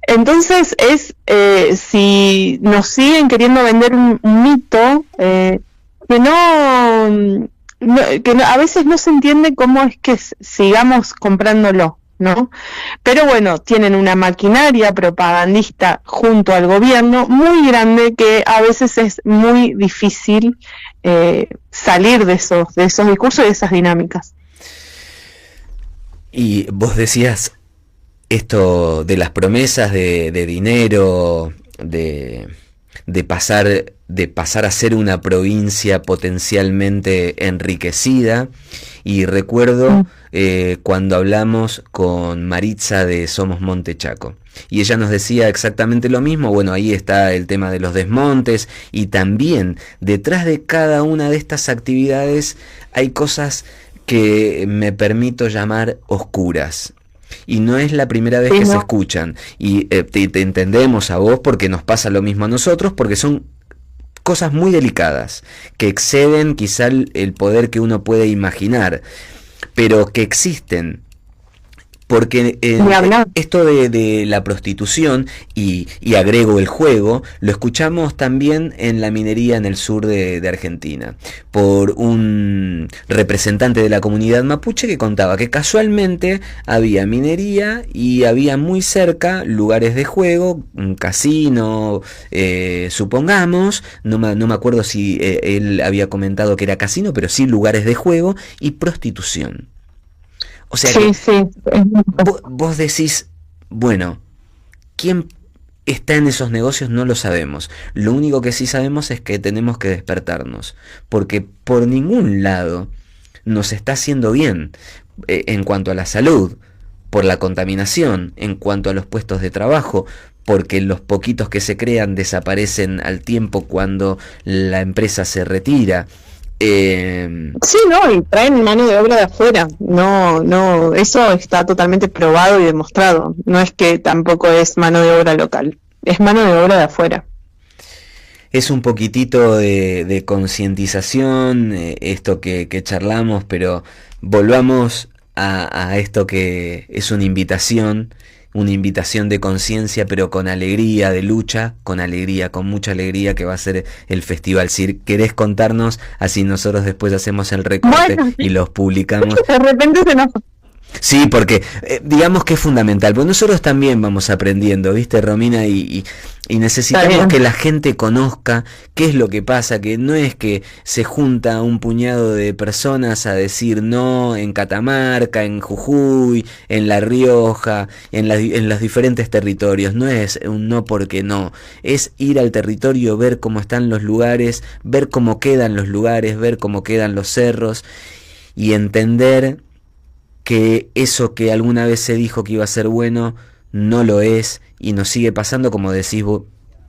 Entonces si nos siguen queriendo vender un mito que a veces no se entiende cómo es que sigamos comprándolo, ¿no? Pero bueno, tienen una maquinaria propagandista junto al gobierno muy grande, que a veces es muy difícil salir de esos discursos y de esas dinámicas. Y vos decías esto de las promesas de dinero, de pasar a ser una provincia potencialmente enriquecida, y recuerdo cuando hablamos con Maritza de Somos Monte Chaco, y ella nos decía exactamente lo mismo. Bueno, ahí está el tema de los desmontes, y también detrás de cada una de estas actividades hay cosas que me permito llamar oscuras. Y no es la primera vez que se escuchan, y te entendemos a vos porque nos pasa lo mismo a nosotros, porque son cosas muy delicadas, que exceden quizá el poder que uno puede imaginar, pero que existen. Porque esto de la prostitución, y agrego el juego, lo escuchamos también en la minería en el sur de Argentina, por un representante de la comunidad mapuche que contaba que casualmente había minería y había muy cerca lugares de juego, un casino, supongamos, no me acuerdo si él había comentado que era casino, pero sí lugares de juego y prostitución. O sea que vos decís, bueno, ¿quién está en esos negocios? No lo sabemos. Lo único que sí sabemos es que tenemos que despertarnos, porque por ningún lado nos está haciendo bien en cuanto a la salud, por la contaminación, en cuanto a los puestos de trabajo, porque los poquitos que se crean desaparecen al tiempo cuando la empresa se retira. Sí, no, y traen mano de obra de afuera. No, eso está totalmente probado y demostrado. No es que tampoco es mano de obra local, es mano de obra de afuera. Es un poquitito de concientización, esto que charlamos, pero volvamos a esto que es una invitación de conciencia, pero con alegría, de lucha, con alegría, con mucha alegría, que va a ser el Festival. Si querés contarnos, así nosotros después hacemos el recorte y los publicamos. De repente Sí, porque digamos que es fundamental, porque nosotros también vamos aprendiendo, ¿viste, Romina? Y necesitamos que la gente conozca qué es lo que pasa, que no es que se junta un puñado de personas a decir no en Catamarca, en Jujuy, en La Rioja, en los diferentes territorios, no es un no porque no, es ir al territorio, ver cómo están los lugares, ver cómo quedan los lugares, ver cómo quedan los cerros y entender que eso que alguna vez se dijo que iba a ser bueno, no lo es, y nos sigue pasando, como decís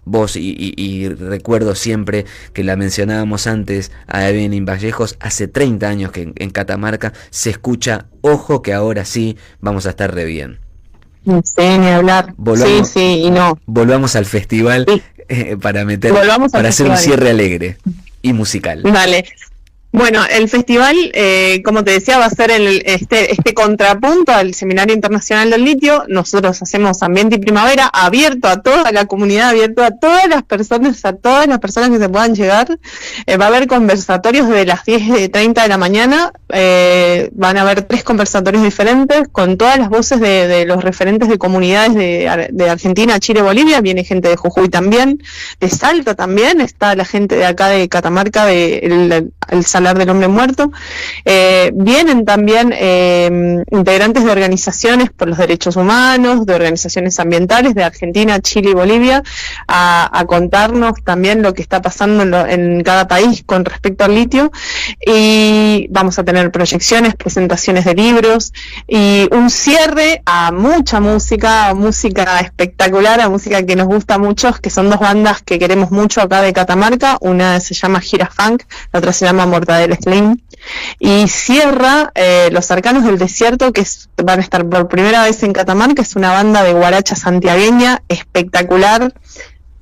vos y recuerdo siempre que la mencionábamos antes a Evelyn Vallejos, hace 30 años que en Catamarca se escucha, ojo que ahora sí vamos a estar re bien. Sí, ni hablar. Volvamos, sí, y no. Volvamos al festival Sí. para Para hacer un cierre alegre y musical. Vale. Bueno, el festival, como te decía, va a ser este contrapunto al Seminario Internacional del Litio. Nosotros hacemos Ambiente y Primavera abierto a toda la comunidad, abierto a todas las personas que se puedan llegar. Va a haber conversatorios de las 10:30 de la mañana. Van a haber 3 conversatorios diferentes con todas las voces de los referentes de comunidades de Argentina, Chile, Bolivia. Viene gente de Jujuy también, de Salta también. Está la gente de acá de Catamarca, el Salar del Hombre Muerto. Vienen también integrantes de organizaciones por los derechos humanos, de organizaciones ambientales de Argentina, Chile y Bolivia, a contarnos también lo que está pasando en cada país con respecto al litio. Y vamos a tener proyecciones, presentaciones de libros y un cierre a mucha música espectacular, a música que nos gusta mucho, que son 2 bandas que queremos mucho acá de Catamarca. Una se llama Gira Funk, la otra se llama Mortadela Slim, y cierra Los Arcanos del Desierto, que van a estar por primera vez en Catamarca. Es una banda de guaracha santiagueña espectacular,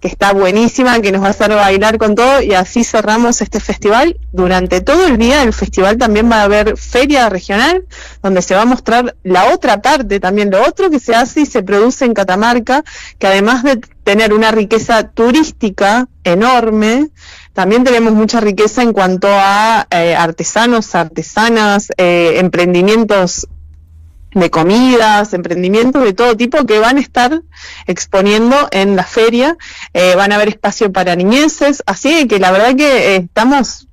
que está buenísima, que nos va a hacer bailar con todo, y así cerramos este festival. Durante todo el día del festival también va a haber feria regional, donde se va a mostrar la otra parte, también lo otro que se hace y se produce en Catamarca, que además de tener una riqueza turística enorme, también tenemos mucha riqueza en cuanto a artesanos, artesanas, emprendimientos de comidas, emprendimientos de todo tipo que van a estar exponiendo en la feria. Van a haber espacio para niñeces, así que la verdad que estamos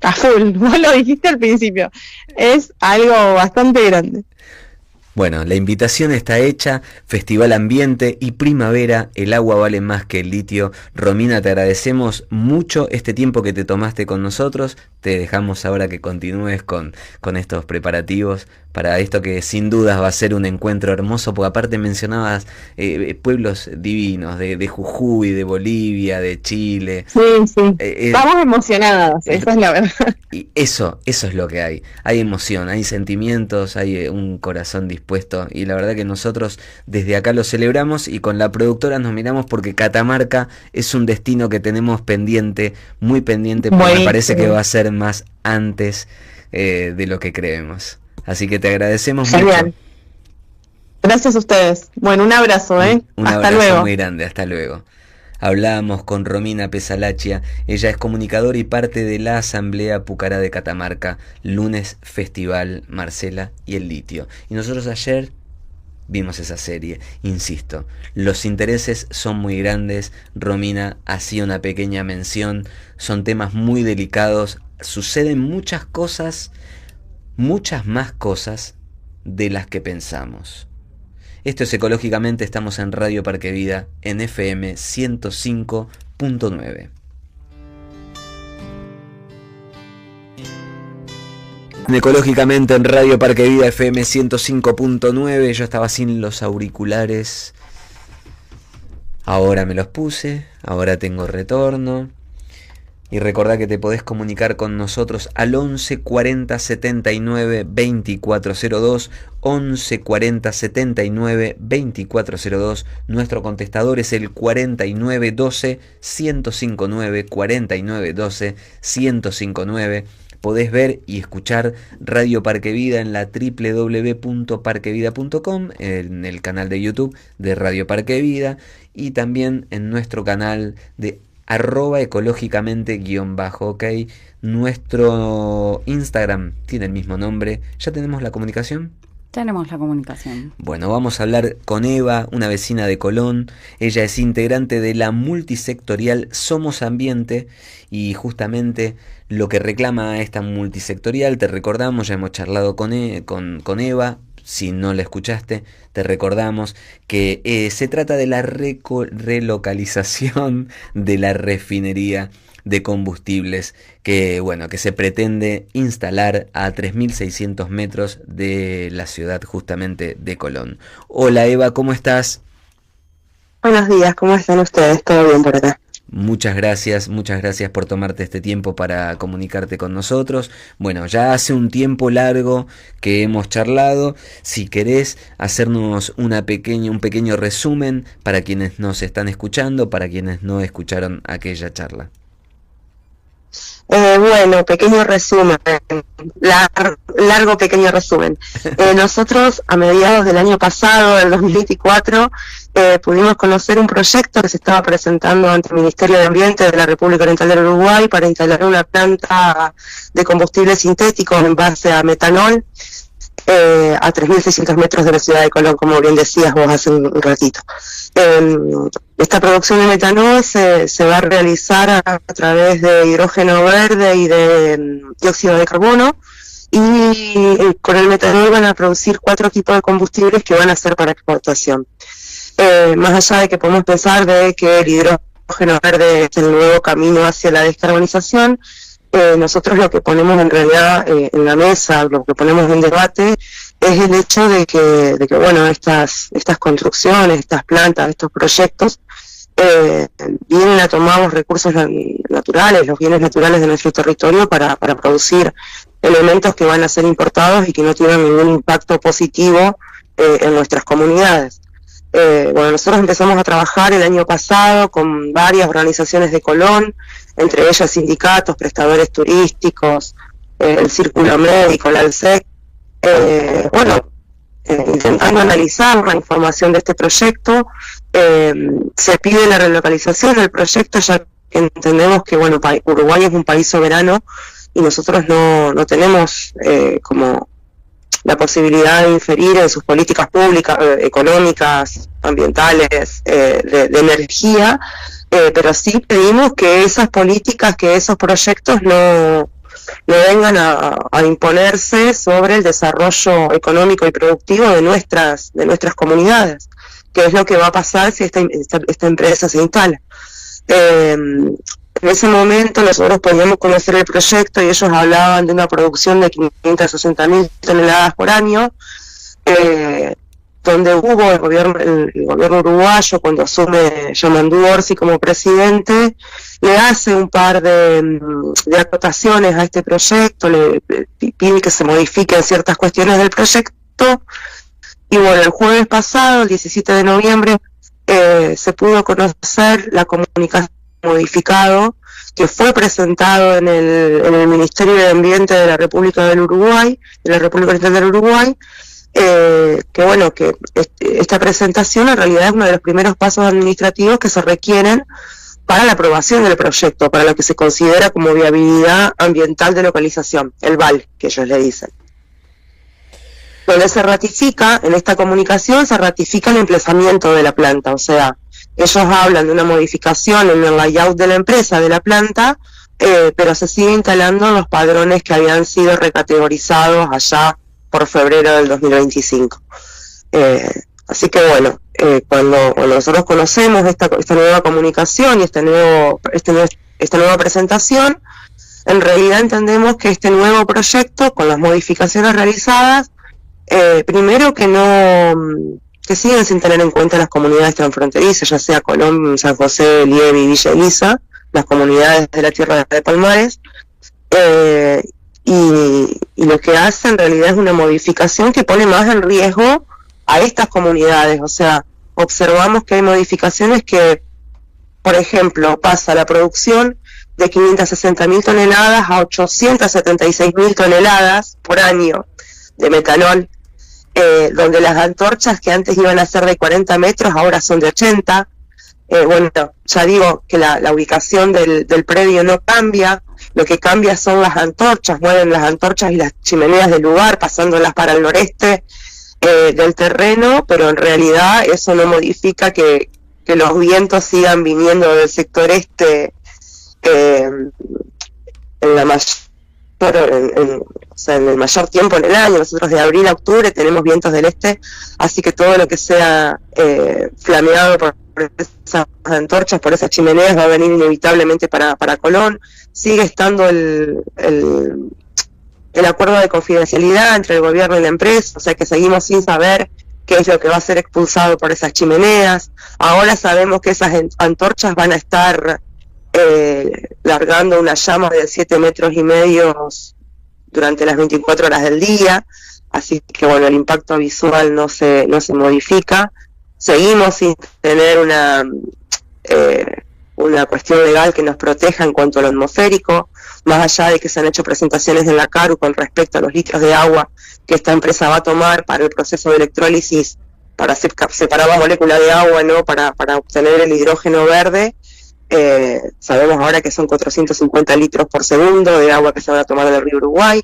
a full. Vos lo dijiste al principio, es algo bastante grande. Bueno, la invitación está hecha, Festival Ambiente y Primavera, el agua vale más que el litio. Romina, te agradecemos mucho este tiempo que te tomaste con nosotros, te dejamos ahora que continúes con estos preparativos para esto que sin dudas va a ser un encuentro hermoso, porque aparte mencionabas pueblos divinos, de Jujuy, de Bolivia, de Chile. Sí, estamos emocionadas, esa es la verdad. Y eso es lo que hay emoción, hay sentimientos, hay un corazón dispuesto, y la verdad que nosotros desde acá lo celebramos y con la productora nos miramos porque Catamarca es un destino que tenemos pendiente, muy pendiente, porque me parece que va a ser más antes de lo que creemos. Así que te agradecemos Genial. mucho. Gracias a ustedes. Bueno, un abrazo, Un hasta abrazo luego. muy grande, hasta luego. Hablábamos con Romina Pesalachia, ella es comunicadora y parte de la Asamblea Pucará de Catamarca, lunes Festival Marcela y el litio. Y nosotros ayer vimos esa serie, insisto, los intereses son muy grandes, Romina hacía una pequeña mención, son temas muy delicados, suceden muchas cosas, muchas más cosas de las que pensamos. Esto es Ecológicamente, estamos en Radio Parque Vida, en FM 105.9. Ecológicamente en Radio Parque Vida, FM 105.9, yo estaba sin los auriculares, ahora me los puse, ahora tengo retorno. Y recordá que te podés comunicar con nosotros al 11 40 79 2402, 11 40 79 2402. Nuestro contestador es el 4912 1059, 4912 1059. Podés ver y escuchar Radio Parque Vida en la www.parquevida.com, en el canal de YouTube de Radio Parque Vida y también en nuestro canal de @ecológicamente_ok. Nuestro Instagram tiene el mismo nombre. ¿Ya tenemos la comunicación? Tenemos la comunicación. Bueno, vamos a hablar con Eva, una vecina de Colón. Ella es integrante de la multisectorial Somos Ambiente y justamente lo que reclama esta multisectorial, te recordamos, ya hemos charlado con Eva. Si no la escuchaste, te recordamos que se trata de la relocalización de la refinería de combustibles que se pretende instalar a 3.600 metros de la ciudad justamente de Colón. Hola Eva, ¿cómo estás? Buenos días, ¿cómo están ustedes? ¿Todo bien por acá? Muchas gracias por tomarte este tiempo para comunicarte con nosotros. Bueno, ya hace un tiempo largo que hemos charlado. Si querés hacernos un pequeño resumen para quienes nos están escuchando, para quienes no escucharon aquella charla. Bueno, pequeño resumen, largo pequeño resumen. Nosotros a mediados del año pasado, del 2024, pudimos conocer un proyecto que se estaba presentando ante el Ministerio de Ambiente de la República Oriental del Uruguay para instalar una planta de combustible sintético en base a metanol a 3.600 metros de la ciudad de Colón, como bien decías vos hace un ratito. Esta producción de metanol se va a realizar a través de hidrógeno verde y de dióxido de carbono, y con el metanol van a producir 4 tipos de combustibles que van a ser para exportación. Más allá de que podemos pensar de que el hidrógeno verde es el nuevo camino hacia la descarbonización, nosotros lo que ponemos en realidad en la mesa, lo que ponemos en debate, es el hecho de que bueno, estas construcciones, estas plantas, estos proyectos, vienen a tomar los recursos naturales, los bienes naturales de nuestro territorio para producir elementos que van a ser importados y que no tienen ningún impacto positivo en nuestras comunidades. Bueno, nosotros empezamos a trabajar el año pasado con varias organizaciones de Colón, entre ellas sindicatos, prestadores turísticos, el Círculo Médico, la ALSEC, intentando analizar la información de este proyecto. Se pide la relocalización del proyecto, ya que entendemos que Uruguay es un país soberano y nosotros no tenemos como la posibilidad de inferir en sus políticas públicas, económicas, ambientales, de energía, pero sí pedimos que esas políticas, que esos proyectos no vengan a imponerse sobre el desarrollo económico y productivo de nuestras comunidades, que es lo que va a pasar si esta empresa se instala. En ese momento nosotros podíamos conocer el proyecto y ellos hablaban de una producción de 560.000 toneladas por año, donde hubo el gobierno uruguayo, cuando asume Yamandú Orsi como presidente, le hace un par de acotaciones a este proyecto, le pide que se modifiquen ciertas cuestiones del proyecto, y bueno, el jueves pasado, el 17 de noviembre, se pudo conocer la comunicación modificado que fue presentado en el Ministerio de Ambiente de la República del Uruguay, de la República Oriental del Uruguay, que esta presentación en realidad es uno de los primeros pasos administrativos que se requieren para la aprobación del proyecto, para lo que se considera como viabilidad ambiental de localización, el VAL, que ellos le dicen. Donde se ratifica, en esta comunicación, se ratifica el emplazamiento de la planta, o sea, ellos hablan de una modificación en el layout de la empresa, de la planta, pero se sigue instalando los padrones que habían sido recategorizados allá por febrero del 2025. Así que bueno, cuando nosotros conocemos esta nueva comunicación y esta nueva presentación, en realidad entendemos que este nuevo proyecto, con las modificaciones realizadas, primero que siguen sin tener en cuenta las comunidades transfronterizas, ya sea Colón, San José, Lievi, Villa Elisa, las comunidades de la tierra de Palmares, y lo que hace en realidad es una modificación que pone más en riesgo a estas comunidades. O sea, observamos que hay modificaciones que, por ejemplo, pasa la producción de 560.000 toneladas a 876.000 toneladas por año de metanol, donde las antorchas que antes iban a ser de 40 metros ahora son de 80. Ya digo que la ubicación del predio no cambia, lo que cambia son las antorchas, mueven las antorchas y las chimeneas del lugar, pasándolas para el noreste, del terreno, pero en realidad eso no modifica que los vientos sigan viniendo del sector este en la mayor, o sea, en el mayor tiempo en el año. Nosotros de abril a octubre tenemos vientos del este, así que todo lo que sea flameado por esas antorchas, por esas chimeneas, va a venir inevitablemente para Colón. Sigue estando el acuerdo de confidencialidad entre el gobierno y la empresa, o sea que seguimos sin saber qué es lo que va a ser expulsado por esas chimeneas. Ahora sabemos que esas antorchas van a estar largando una llama de 7,5 metros durante las 24 horas del día, así que bueno, el impacto visual no se modifica. Seguimos sin tener una cuestión legal que nos proteja en cuanto a lo atmosférico, más allá de que se han hecho presentaciones en la CARU con respecto a los litros de agua que esta empresa va a tomar para el proceso de electrólisis, para separar la molécula de agua, ¿no? Para obtener el hidrógeno verde. Sabemos ahora que son 450 litros por segundo de agua que se van a tomar del río Uruguay.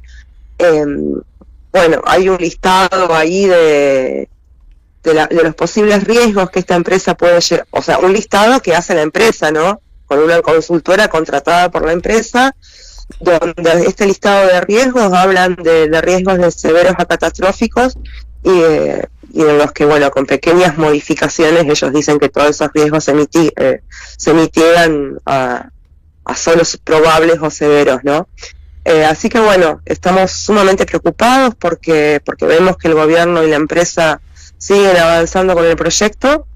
Bueno, hay un listado ahí de los posibles riesgos que esta empresa puede llevar, o sea, un listado que hace la empresa, ¿no? Con una consultora contratada por la empresa, donde este listado de riesgos hablan de riesgos de severos a catastróficos y en los que, bueno, con pequeñas modificaciones ellos dicen que todos esos riesgos se mitigan a solos probables o severos, ¿no? Así que bueno, estamos sumamente preocupados porque vemos que el gobierno y la empresa siguen avanzando con el proyecto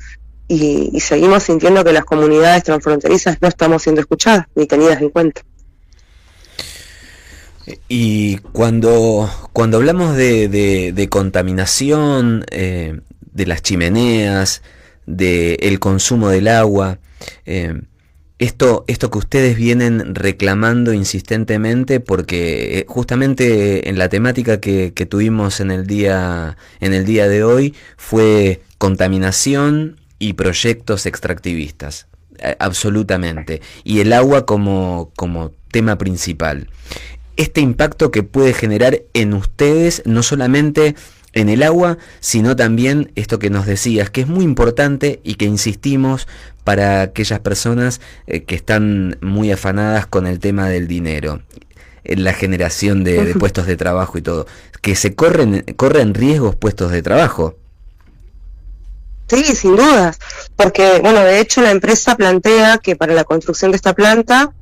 y seguimos sintiendo que las comunidades transfronterizas no estamos siendo escuchadas ni tenidas en cuenta. Y cuando hablamos de contaminación, de las chimeneas, del consumo del agua, esto que ustedes vienen reclamando insistentemente, porque justamente en la temática que tuvimos en el día de hoy fue contaminación y proyectos extractivistas, absolutamente, y el agua como tema principal. Este impacto que puede generar en ustedes, no solamente en el agua, sino también esto que nos decías, que es muy importante y que insistimos para aquellas personas que están muy afanadas con el tema del dinero, en la generación de puestos de trabajo y todo, que se corren riesgos puestos de trabajo. Sí, sin dudas, porque bueno, de hecho la empresa plantea que para la construcción de esta planta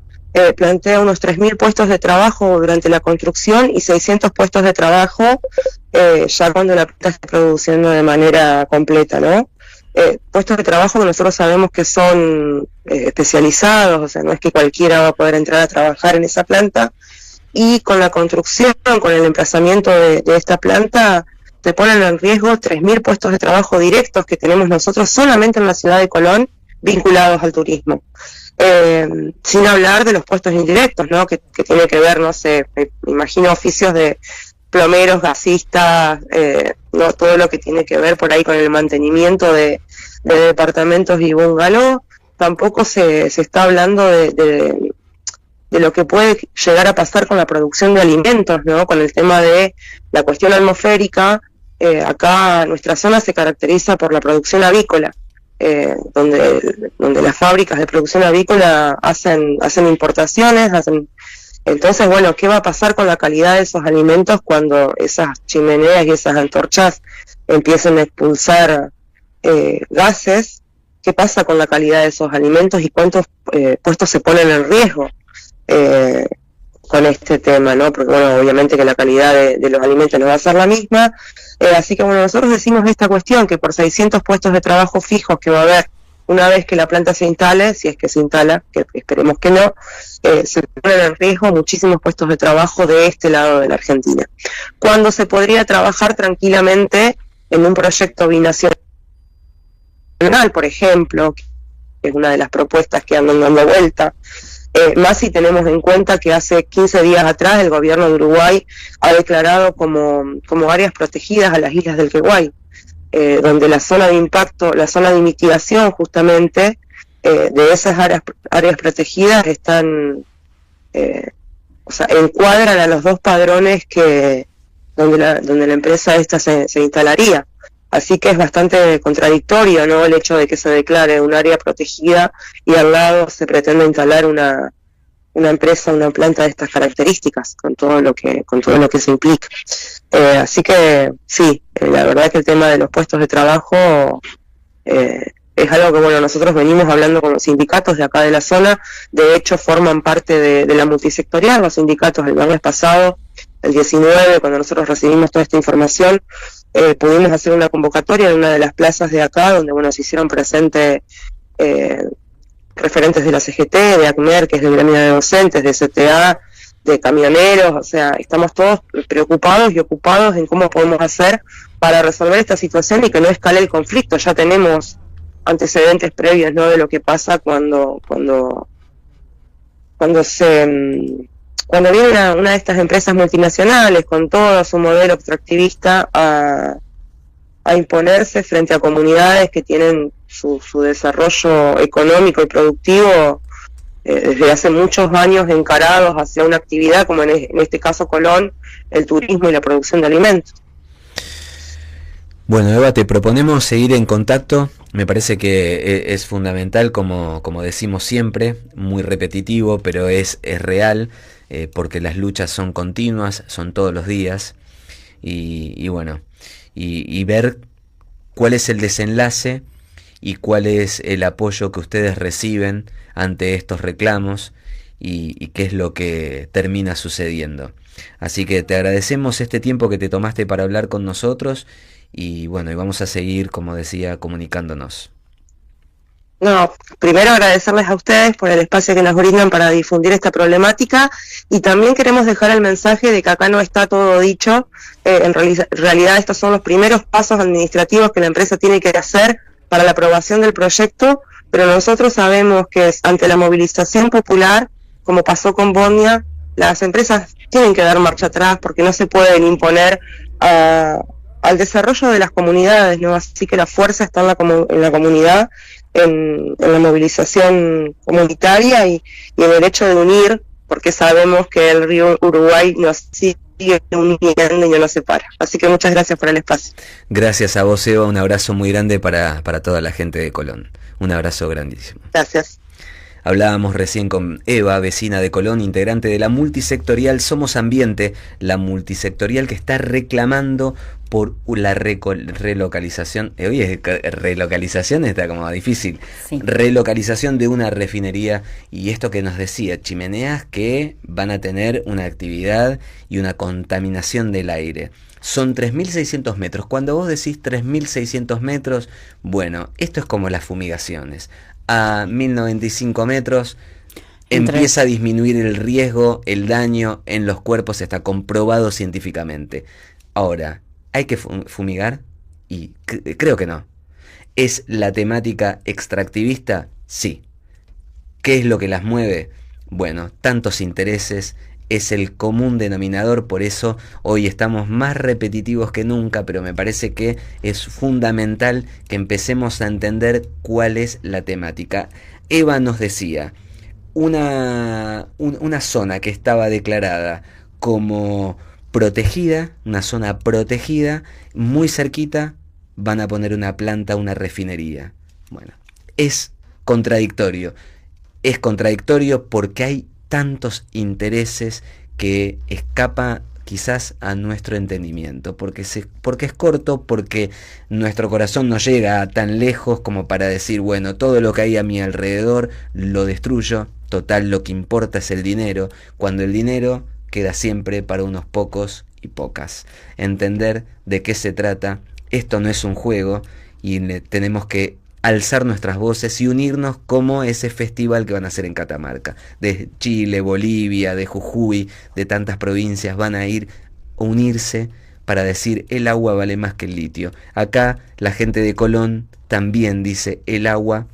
plantea unos 3.000 puestos de trabajo durante la construcción y 600 puestos de trabajo ya cuando la planta esté produciendo de manera completa, ¿no? Puestos de trabajo que nosotros sabemos que son especializados, o sea, no es que cualquiera va a poder entrar a trabajar en esa planta, y con la construcción, con el emplazamiento de esta planta, se ponen en riesgo 3.000 puestos de trabajo directos que tenemos nosotros solamente en la ciudad de Colón vinculados al turismo. Sin hablar de los puestos indirectos, ¿no? Que tiene que ver, no sé, me imagino oficios de plomeros, gasistas, no, todo lo que tiene que ver por ahí con el mantenimiento de departamentos y bungalow. Tampoco se está hablando de lo que puede llegar a pasar con la producción de alimentos, ¿no? Con el tema de la cuestión atmosférica. Acá nuestra zona se caracteriza por la producción avícola. Donde las fábricas de producción avícola hacen importaciones, entonces bueno, ¿qué va a pasar con la calidad de esos alimentos cuando esas chimeneas y esas antorchas empiecen a expulsar gases? ¿Qué pasa con la calidad de esos alimentos y cuántos puestos se ponen en riesgo con este tema, ¿no? Porque bueno, obviamente que la calidad de los alimentos no va a ser la misma. Así que bueno, nosotros decimos esta cuestión, que por 600 puestos de trabajo fijos que va a haber una vez que la planta se instale, si es que se instala, que esperemos que no, se ponen en riesgo muchísimos puestos de trabajo de este lado de la Argentina. Cuando se podría trabajar tranquilamente en un proyecto binacional, por ejemplo, que es una de las propuestas que andan dando vuelta, más si tenemos en cuenta que hace 15 días atrás el gobierno de Uruguay ha declarado como áreas protegidas a las islas del Queguay, donde la zona de impacto, la zona de mitigación justamente de esas áreas protegidas están, o sea, encuadran a los dos padrones donde la empresa esta se instalaría. Así que es bastante contradictorio, ¿no?, el hecho de que se declare un área protegida y al lado se pretende instalar una empresa, una planta de estas características, con todo lo que se implica. Así que sí, la verdad que el tema de los puestos de trabajo es algo que, bueno, nosotros venimos hablando con los sindicatos de acá de la zona. De hecho forman parte de la multisectorial, los sindicatos. El viernes pasado, el 19, cuando nosotros recibimos toda esta información, pudimos hacer una convocatoria en una de las plazas de acá, donde, bueno, se hicieron presentes referentes de la CGT, de ACMER, que es el gremio de docentes, de CTA, de camioneros. O sea, estamos todos preocupados y ocupados en cómo podemos hacer para resolver esta situación y que no escale el conflicto. Ya tenemos antecedentes previos, ¿no?, de lo que pasa cuando viene una de estas empresas multinacionales con todo su modelo extractivista a imponerse frente a comunidades que tienen su desarrollo económico y productivo desde hace muchos años encarados hacia una actividad como en este caso Colón, el turismo y la producción de alimentos. Bueno, Eva, te proponemos seguir en contacto. Me parece que es fundamental, como decimos siempre, muy repetitivo, pero es real, porque las luchas son continuas, son todos los días, y bueno, y ver cuál es el desenlace y cuál es el apoyo que ustedes reciben ante estos reclamos y qué es lo que termina sucediendo. Así que te agradecemos este tiempo que te tomaste para hablar con nosotros y bueno, y vamos a seguir, como decía, comunicándonos. No, primero agradecerles a ustedes por el espacio que nos brindan para difundir esta problemática, y también queremos dejar el mensaje de que acá no está todo dicho. En realidad estos son los primeros pasos administrativos que la empresa tiene que hacer para la aprobación del proyecto, pero nosotros sabemos que ante la movilización popular, como pasó con Bondia, las empresas tienen que dar marcha atrás porque no se pueden imponer al desarrollo de las comunidades, ¿no? Así que la fuerza está en la comunidad, en la movilización comunitaria y el hecho de unir, porque sabemos que el río Uruguay nos sigue uniendo y no nos separa. Así que muchas gracias por el espacio. Gracias a vos, Eva, un abrazo muy grande para toda la gente de Colón. Un abrazo grandísimo. Gracias. Hablábamos recién con Eva, vecina de Colón, integrante de la multisectorial Somos Ambiente, la multisectorial que está reclamando por la relocalización. Oye, relocalización está como difícil. Sí. Relocalización de una refinería, y esto que nos decía, chimeneas que van a tener una actividad y una contaminación del aire. Son 3.600 metros. Cuando vos decís 3.600 metros, bueno, esto es como las fumigaciones. A 1.095 metros empieza a disminuir el riesgo, el daño en los cuerpos, está comprobado científicamente. Ahora, ¿hay que fumigar? Y creo que no. ¿Es la temática extractivista? Sí. ¿Qué es lo que las mueve? Bueno, tantos intereses, es el común denominador, por eso hoy estamos más repetitivos que nunca, pero me parece que es fundamental que empecemos a entender cuál es la temática. Eva nos decía, una zona que estaba declarada como protegida, una zona protegida, muy cerquita van a poner una planta, una refinería. Bueno, es contradictorio porque hay tantos intereses que escapa quizás a nuestro entendimiento, porque es corto, porque nuestro corazón no llega tan lejos como para decir, bueno, todo lo que hay a mi alrededor lo destruyo, total lo que importa es el dinero, cuando el dinero queda siempre para unos pocos y pocas. Entender de qué se trata, esto no es un juego y tenemos que alzar nuestras voces y unirnos como ese festival que van a hacer en Catamarca. De Chile, Bolivia, de Jujuy, de tantas provincias van a ir a unirse para decir el agua vale más que el litio. Acá la gente de Colón también dice el agua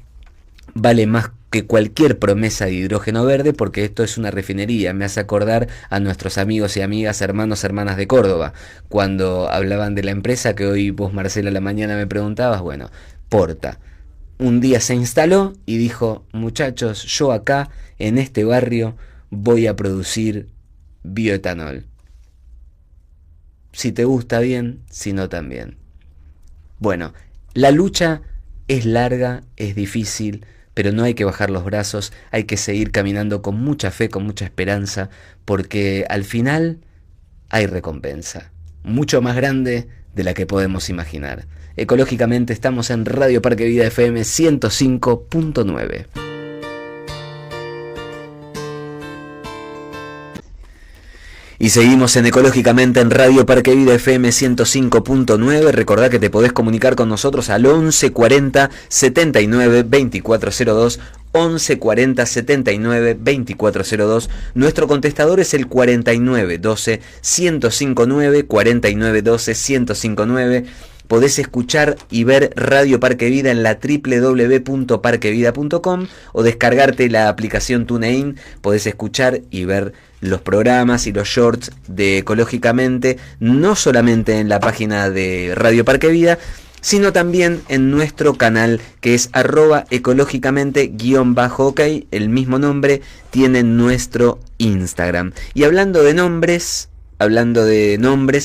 vale más que cualquier promesa de hidrógeno verde, porque esto es una refinería. Me hace acordar a nuestros amigos y amigas, hermanos, hermanas de Córdoba, cuando hablaban de la empresa que hoy vos, Marcela, a la mañana me preguntabas. Bueno, Porta un día se instaló y dijo, muchachos, yo acá en este barrio voy a producir bioetanol. Si te gusta bien, si no también. Bueno, la lucha es larga, es difícil, pero no hay que bajar los brazos, hay que seguir caminando con mucha fe, con mucha esperanza, porque al final hay recompensa, mucho más grande de la que podemos imaginar. Ecológicamente estamos en Radio Parque Vida FM 105.9. Y seguimos en Ecológicamente en Radio Parque Vida FM 105.9. Recordá que te podés comunicar con nosotros al 11 40 79 2402. 11 40 79 2402. Nuestro contestador es el 49 12 1059, 49 12 1059. Podés escuchar y ver Radio Parque Vida en la www.parquevida.com o descargarte la aplicación TuneIn. Podés escuchar y ver los programas y los shorts de Ecológicamente, no solamente en la página de Radio Parque Vida, sino también en nuestro canal que es @ecológicamente_ok, el mismo nombre tiene nuestro Instagram. Y hablando de nombres,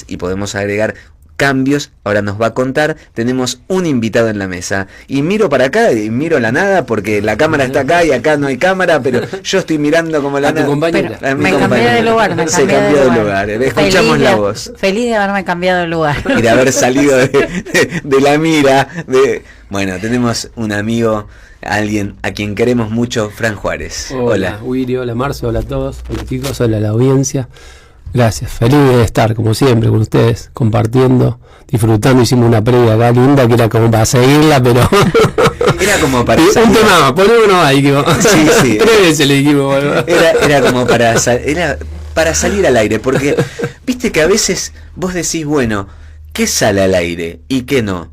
y podemos agregar cambios, ahora nos va a contar, tenemos un invitado en la mesa, y miro para acá y miro la nada porque la cámara está acá y acá no hay cámara, pero yo estoy mirando como la nada. Me cambié de lugar, se cambió de lugar. Escuchamos la voz. Feliz de haberme cambiado de lugar. Y de haber salido de la mira. Bueno, tenemos un amigo, alguien a quien queremos mucho, Fran Juárez. Hola Willy, hola Marcio, hola a todos, hola chicos, hola a la audiencia. Gracias, feliz de estar como siempre con ustedes, compartiendo, disfrutando. Hicimos una previa acá linda que era como para seguirla, pero era como para un tema, ponemos ahí que sí. 3 veces le dijimos. Era como para salir al aire, porque viste que a veces vos decís, bueno, ¿qué sale al aire y qué no?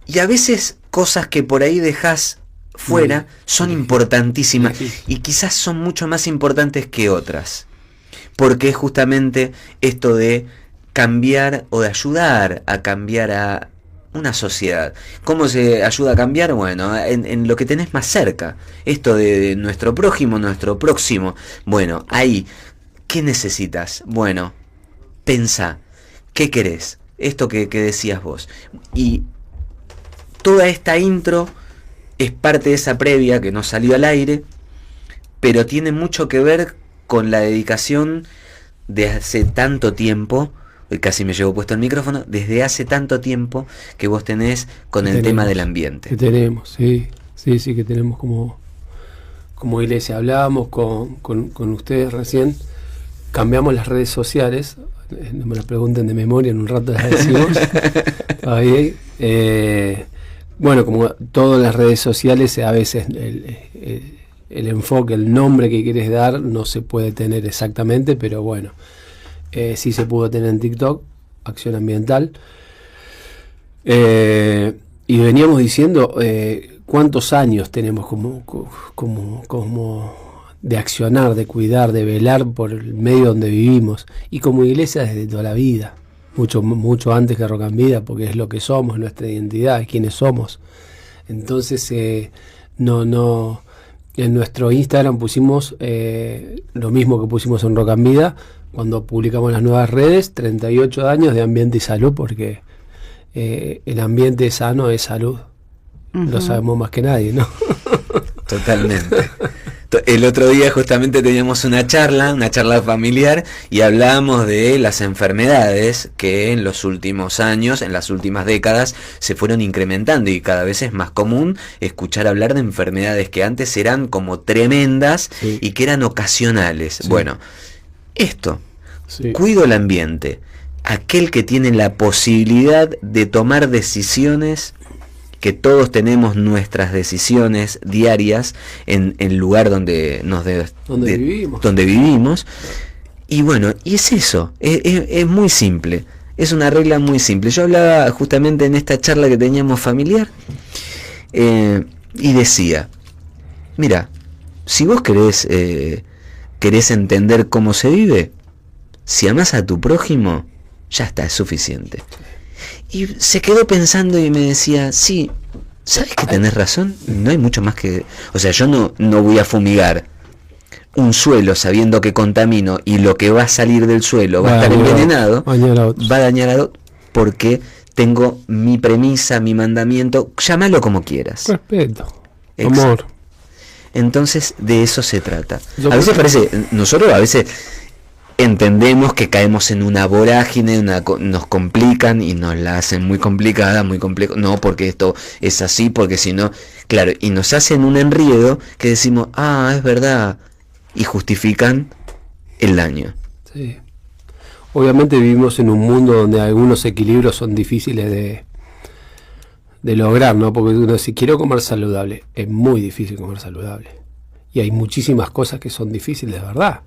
Y a veces cosas que por ahí dejás fuera son importantísimas y quizás son mucho más importantes que otras. Porque es justamente esto de cambiar o de ayudar a cambiar a una sociedad. ¿Cómo se ayuda a cambiar? Bueno, en lo que tenés más cerca. Esto de nuestro prójimo, nuestro próximo. Bueno, ahí, ¿qué necesitas? Bueno, pensá, ¿qué querés? Esto que decías vos. Y toda esta intro es parte de esa previa que no salió al aire, pero tiene mucho que ver con la dedicación de hace tanto tiempo, casi me llevo puesto el micrófono, desde hace tanto tiempo que vos tenés con el tema del ambiente. Que tenemos, sí, que tenemos como iglesia. Hablábamos con ustedes recién, cambiamos las redes sociales, no me las pregunten de memoria, en un rato las decimos. Ahí, bueno, como todas las redes sociales, a veces el enfoque, el nombre que quieres dar no se puede tener exactamente, pero bueno, sí se pudo tener en TikTok, Acción Ambiental. Y veníamos diciendo cuántos años tenemos como de accionar, de cuidar, de velar por el medio donde vivimos, y como iglesia desde toda la vida, mucho antes que Rock and Vida, porque es lo que somos, nuestra identidad, es quienes somos. Entonces en nuestro Instagram pusimos lo mismo que pusimos en Rock and Vida cuando publicamos las nuevas redes, 38 años de ambiente y salud, porque el ambiente sano es salud. Lo sabemos más que nadie, ¿no? Totalmente. El otro día justamente teníamos una charla familiar, y hablábamos de las enfermedades que en los últimos años, en las últimas décadas, se fueron incrementando, y cada vez es más común escuchar hablar de enfermedades que antes eran como tremendas y que eran ocasionales. Sí. Bueno, esto, cuido el ambiente, aquel que tiene la posibilidad de tomar decisiones, que todos tenemos nuestras decisiones diarias en el lugar donde vivimos. Y bueno, y es eso, es muy simple, es una regla muy simple. Yo hablaba justamente en esta charla que teníamos familiar, y decía, mira, si vos querés entender cómo se vive, si amás a tu prójimo, ya está, es suficiente. Y se quedó pensando y me decía, sí, ¿sabes que tenés razón? No hay mucho más que... O sea, yo no voy a fumigar un suelo sabiendo que contamino, y lo que va a salir del suelo va a estar envenenado, va a dañar a otro, porque tengo mi premisa, mi mandamiento, llámalo como quieras. Respeto, amor. Entonces de eso se trata. A veces nosotros a veces entendemos que caemos en una vorágine, nos complican y nos la hacen muy complicada, muy complejo. No, porque esto es así, porque si no, claro, y nos hacen un enredo que decimos, es verdad, y justifican el daño. Sí. Obviamente vivimos en un mundo donde algunos equilibrios son difíciles de lograr, ¿no? Porque uno, si quiero comer saludable, es muy difícil comer saludable. Y hay muchísimas cosas que son difíciles de verdad,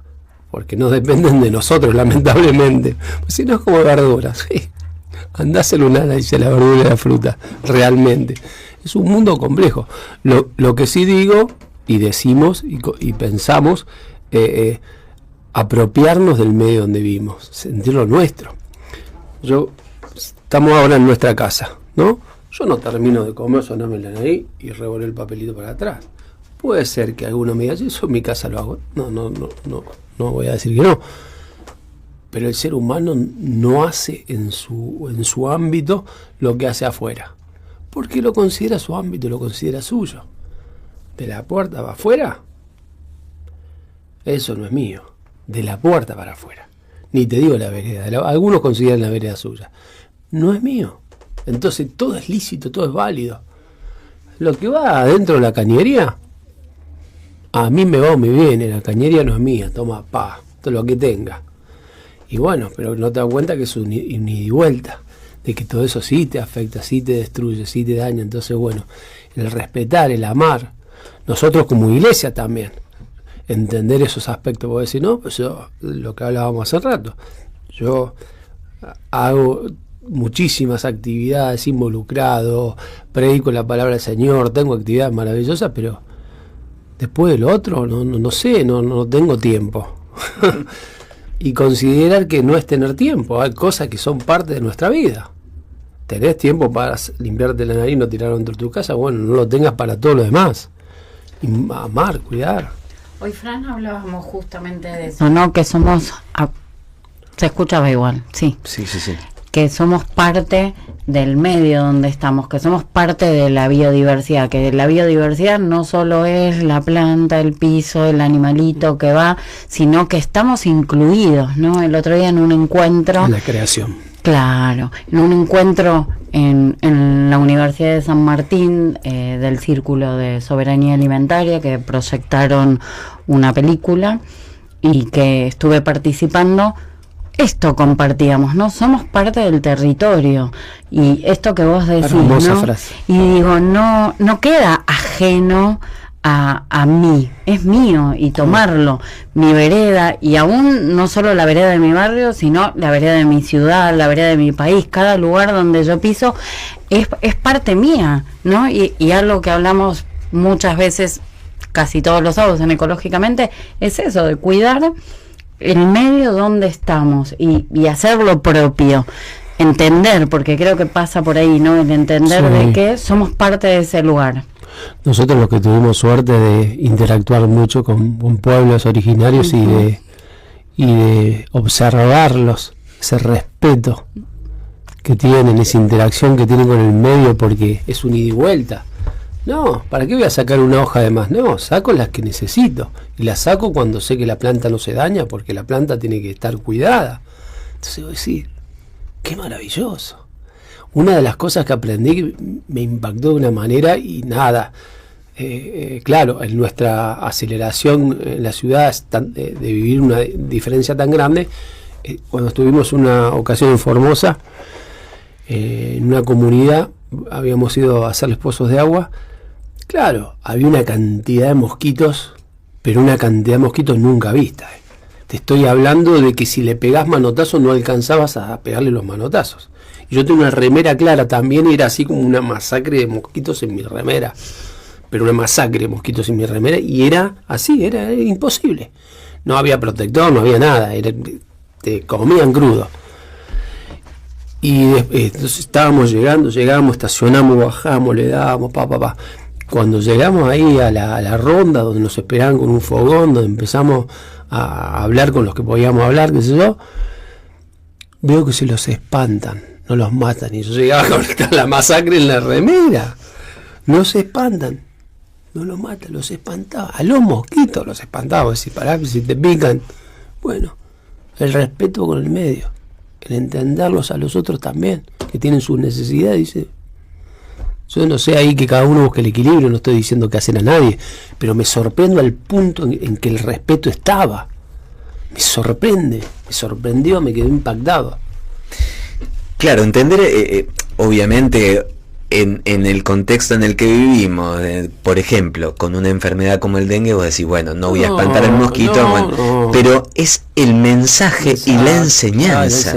porque no dependen de nosotros, lamentablemente. Pues si no es como verduras, sí. Andá a hacer un análisis de la verdura y la fruta, realmente. Es un mundo complejo. Lo que sí digo, y decimos, y pensamos, apropiarnos del medio donde vivimos, sentirlo nuestro. Estamos ahora en nuestra casa, ¿no? Yo no termino de comer, sonarme la nariz y revolver el papelito para atrás. Puede ser que alguno me diga, eso en mi casa lo hago. No voy a decir que no. Pero el ser humano no hace en su ámbito lo que hace afuera. Porque lo considera su ámbito, lo considera suyo. De la puerta para afuera, eso no es mío. De la puerta para afuera. Ni te digo la vereda. Algunos consideran la vereda suya. No es mío. Entonces todo es lícito, todo es válido. Lo que va adentro de la cañería, a mí me va o me viene. La cañería no es mía. Toma, todo lo que tenga. Y bueno, pero no te das cuenta que es un ida y vuelta. De que todo eso sí te afecta, sí te destruye, sí te daña. Entonces, bueno, el respetar, el amar. Nosotros como iglesia también. Entender esos aspectos. Vos decís, no, pues yo, lo que hablábamos hace rato. Yo hago muchísimas actividades, involucrado, predico la palabra del Señor, tengo actividades maravillosas, pero después de lo otro, no sé, no tengo tiempo. Y considerar que no es tener tiempo, hay cosas que son parte de nuestra vida. ¿Tenés tiempo para limpiarte la nariz y no tirarlo dentro de tu casa? Bueno, no lo tengas para todo lo demás. Y amar, cuidar. Hoy, Fran, hablábamos justamente de eso, ¿no? Que somos... Se escuchaba igual, sí. Sí. Que somos parte del medio donde estamos, que somos parte de la biodiversidad, que la biodiversidad no solo es la planta, el piso, el animalito que va, sino que estamos incluidos, ¿no? El otro día en un encuentro... La creación. Claro, en un encuentro en la Universidad de San Martín del Círculo de Soberanía Alimentaria, que proyectaron una película y que estuve participando, esto compartíamos, ¿no? Somos parte del territorio y esto que vos decís, ¿no? Frase. Y digo, no queda ajeno a mí, es mío, y tomarlo, mi vereda, y aún no solo la vereda de mi barrio, sino la vereda de mi ciudad, la vereda de mi país, cada lugar donde yo piso es parte mía, ¿no? Y algo que hablamos muchas veces, casi todos los sábados en Ecológicamente, es eso, de cuidar el medio donde estamos y hacerlo propio. Entender, porque creo que pasa por ahí, ¿no? El entender de que somos parte de ese lugar. Nosotros los que tuvimos suerte de interactuar mucho con pueblos originarios y de observarlos, ese respeto que tienen, esa interacción que tienen con el medio, porque es un ida y vuelta. No, ¿para qué voy a sacar una hoja de más? No, saco las que necesito. Y las saco cuando sé que la planta no se daña, porque la planta tiene que estar cuidada. Entonces voy a decir, qué maravilloso. Una de las cosas que aprendí me impactó de una manera y nada. Claro, en nuestra aceleración en la ciudad de vivir una diferencia tan grande, cuando estuvimos una ocasión en Formosa, en una comunidad, habíamos ido a hacerles pozos de agua. Claro, había una cantidad de mosquitos, pero una cantidad de mosquitos nunca vista. Te estoy hablando de que si le pegás manotazos no alcanzabas a pegarle los manotazos. Y yo tengo una remera clara también, y era así como una masacre de mosquitos en mi remera. Pero una masacre de mosquitos en mi remera, y era así, era imposible. No había protector, no había nada, te comían crudo. Y entonces estábamos llegamos, estacionamos, bajamos, le dábamos, Cuando llegamos ahí a la ronda donde nos esperaban con un fogón, donde empezamos a hablar con los que podíamos hablar, qué sé yo, veo que se los espantan. no los matan. Y yo llegaba con la masacre en la remera. No se espantan, no los matan, los espantaba. A los mosquitos los espantaba. Si pará, si te pican. Bueno, el respeto con el medio, el entenderlos a los otros también, que tienen sus necesidades, dice. Yo no sé ahí que cada uno busque el equilibrio, no estoy diciendo que hacen a nadie, pero me sorprendo al punto en que el respeto estaba. Me sorprendió, me quedé impactado. Claro, entender, obviamente, en el contexto en el que vivimos, por ejemplo, con una enfermedad como el dengue, vos decís, bueno, no voy a espantar al mosquito, pero es el mensaje y la enseñanza.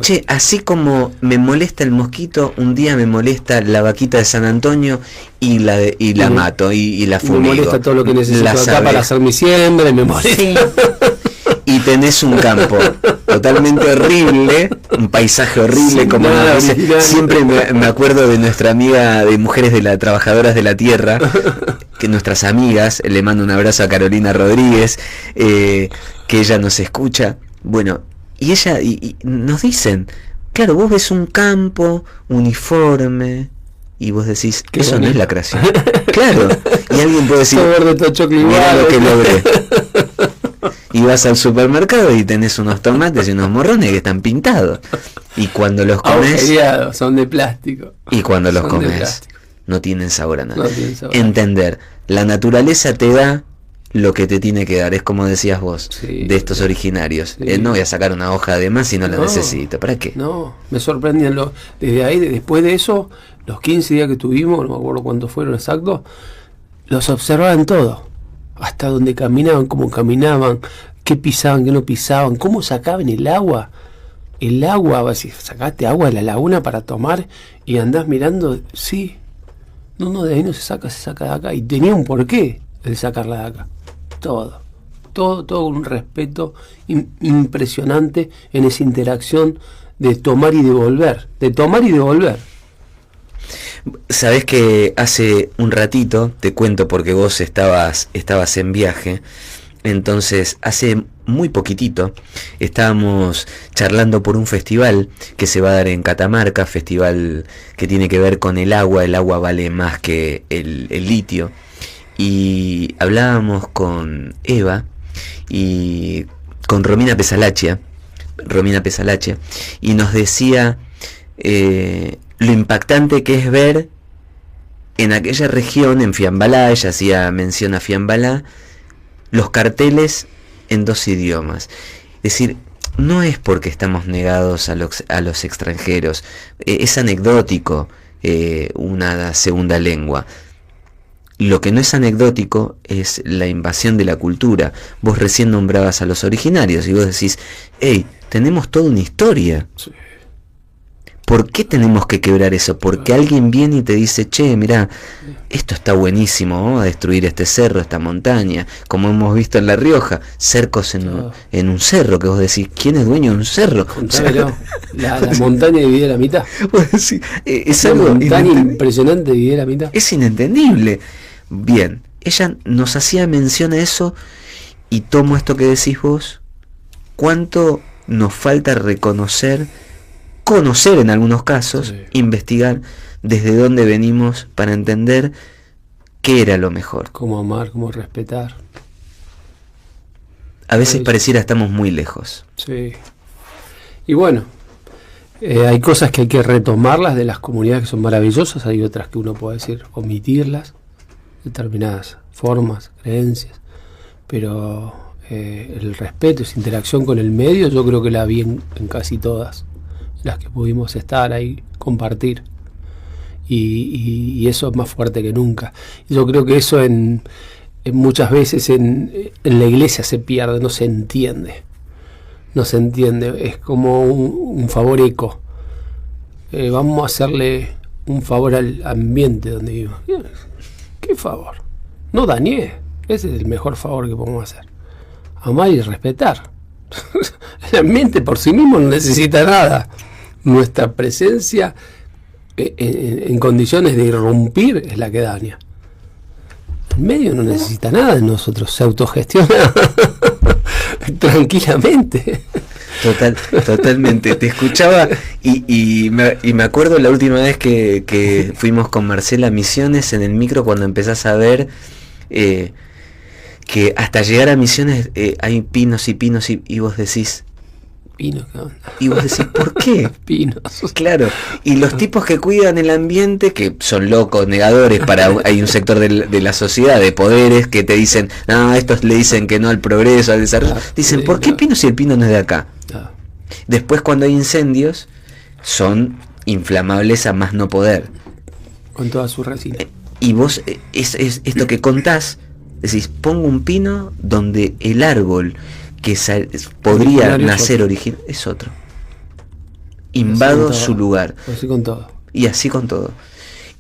Che, así como me molesta el mosquito, un día me molesta la vaquita de San Antonio y la mato y la fumigo. Me molesta todo lo que necesito acá para hacer mi siembra, me molesta. Y tenés un campo totalmente horrible, un paisaje horrible, como siempre me acuerdo de nuestra amiga de Mujeres de Trabajadoras de la Tierra, que nuestras amigas, le mando un abrazo a Carolina Rodríguez, que ella nos escucha, bueno, y ella y nos dicen, claro, vos ves un campo uniforme y vos decís, eso no es la creación. Claro, y alguien puede decir, mira lo que logré. Y vas al supermercado y tenés unos tomates y unos morrones que están pintados. Y cuando los comes, son de plástico. Y cuando los comes, no tienen sabor a nada. Entender, la naturaleza te da lo que te tiene que dar, es como decías vos, de estos originarios. No voy a sacar una hoja de más si no la necesito. ¿Para qué? No, me sorprendían desde ahí, después de eso, los 15 días que tuvimos, no me acuerdo cuántos fueron exactos, los observaban todo. Hasta donde caminaban, cómo caminaban, qué pisaban, qué no pisaban, cómo sacaban el agua. El agua, si sacaste agua de la laguna para tomar y andás mirando, sí. No, de ahí no se saca de acá. Y tenía un porqué de sacarla de acá. Todo un respeto impresionante en esa interacción de tomar y devolver. Sabés que hace un ratito, te cuento porque vos estabas en viaje, entonces hace muy poquitito estábamos charlando por un festival que se va a dar en Catamarca, festival que tiene que ver con el agua vale más que el litio, y hablábamos con Eva y con Romina Pesalachia, y nos decía lo impactante que es ver en aquella región, en Fiambalá, ella hacía mención a Fiambalá, los carteles en 2 idiomas. Es decir, no es porque estamos negados a los extranjeros, es anecdótico una segunda lengua. Lo que no es anecdótico es la invasión de la cultura. Vos recién nombrabas a los originarios y vos decís, hey, tenemos toda una historia. Sí. ¿Por qué tenemos que quebrar eso? Porque alguien viene y te dice, che, mirá, esto está buenísimo, vamos a destruir este cerro, esta montaña, como hemos visto en La Rioja, cercos en un cerro, que vos decís, ¿quién es dueño de un cerro? La montaña dividida a la mitad. Sí, es algo montaña impresionante dividida a la mitad. Es inentendible. Bien, ella nos hacía mención a eso y tomo esto que decís vos, cuánto nos falta conocer en algunos casos, investigar desde dónde venimos para entender qué era lo mejor. Cómo amar, cómo respetar. A veces pareciera estamos muy lejos. Sí. Y bueno, hay cosas que hay que retomarlas de las comunidades que son maravillosas, hay otras que uno puede decir omitirlas, determinadas formas, creencias, pero el respeto, esa interacción con el medio, yo creo que la vi en casi todas las que pudimos estar ahí, compartir, y eso es más fuerte que nunca. Yo creo que eso en muchas veces en la iglesia se pierde, no se entiende, es como un favor eco. Vamos a hacerle un favor al ambiente donde vivo. ¿Qué favor? No dañé, ese es el mejor favor que podemos hacer, amar y respetar. El ambiente por sí mismo no necesita nada. Nuestra presencia en condiciones de irrumpir es la que daña. El medio no necesita nada de nosotros, se autogestiona tranquilamente. Totalmente. Te escuchaba y me acuerdo la última vez que fuimos con Marcela a Misiones en el micro, cuando empezás a ver que hasta llegar a Misiones hay pinos y pinos y vos decís... Pinos, ¿no? Y vos decís, ¿por qué? Pinos. Claro, y los tipos que cuidan el ambiente, que son locos, negadores, hay un sector de la sociedad, de poderes, que te dicen, no, estos le dicen que no al progreso, al desarrollo. Dicen, ¿por qué pino si el pino no es de acá? Después, cuando hay incendios, son inflamables a más no poder. Con toda su resina. Y vos, es esto que contás, decís, pongo un pino donde el árbol que podría nacer original es otro. Invado su lugar. Así con todo. Y así con todo.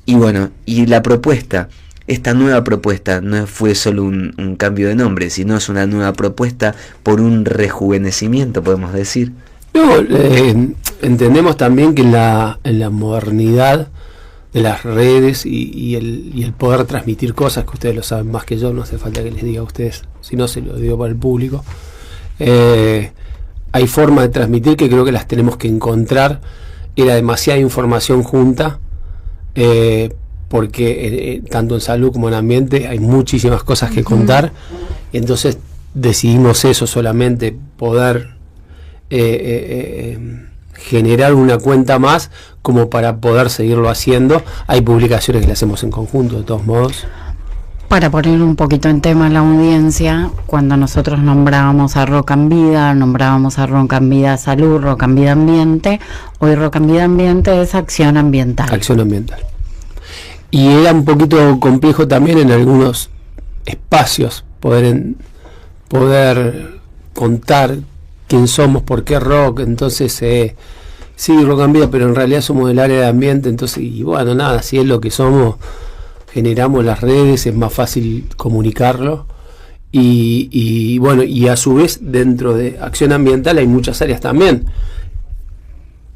Y bueno, y la propuesta, esta nueva propuesta, no fue solo un cambio de nombre, sino es una nueva propuesta por un rejuvenecimiento, podemos decir. No, entendemos también que en la modernidad de las redes y el poder transmitir cosas, que ustedes lo saben más que yo, no hace falta que les diga a ustedes, si no se lo digo para el público, hay formas de transmitir que creo que las tenemos que encontrar. Era demasiada información junta, porque tanto en salud como en ambiente hay muchísimas cosas que contar, y entonces decidimos eso, solamente poder generar una cuenta más como para poder seguirlo haciendo. Hay publicaciones que las hacemos en conjunto, de todos modos. Para poner un poquito en tema a la audiencia, cuando nosotros nombrábamos a Roca en Vida, nombrábamos a Roca en Vida Salud, Roca en Vida Ambiente, hoy Roca en Vida Ambiente es Acción Ambiental. Acción Ambiental. Y era un poquito complejo también en algunos espacios poder contar quién somos, por qué rock. Entonces sí, Roca en Vida, pero en realidad somos del área de ambiente. Entonces, y bueno, nada, si es lo que somos, generamos las redes, es más fácil comunicarlo. Y bueno, y a su vez dentro de Acción Ambiental hay muchas áreas también,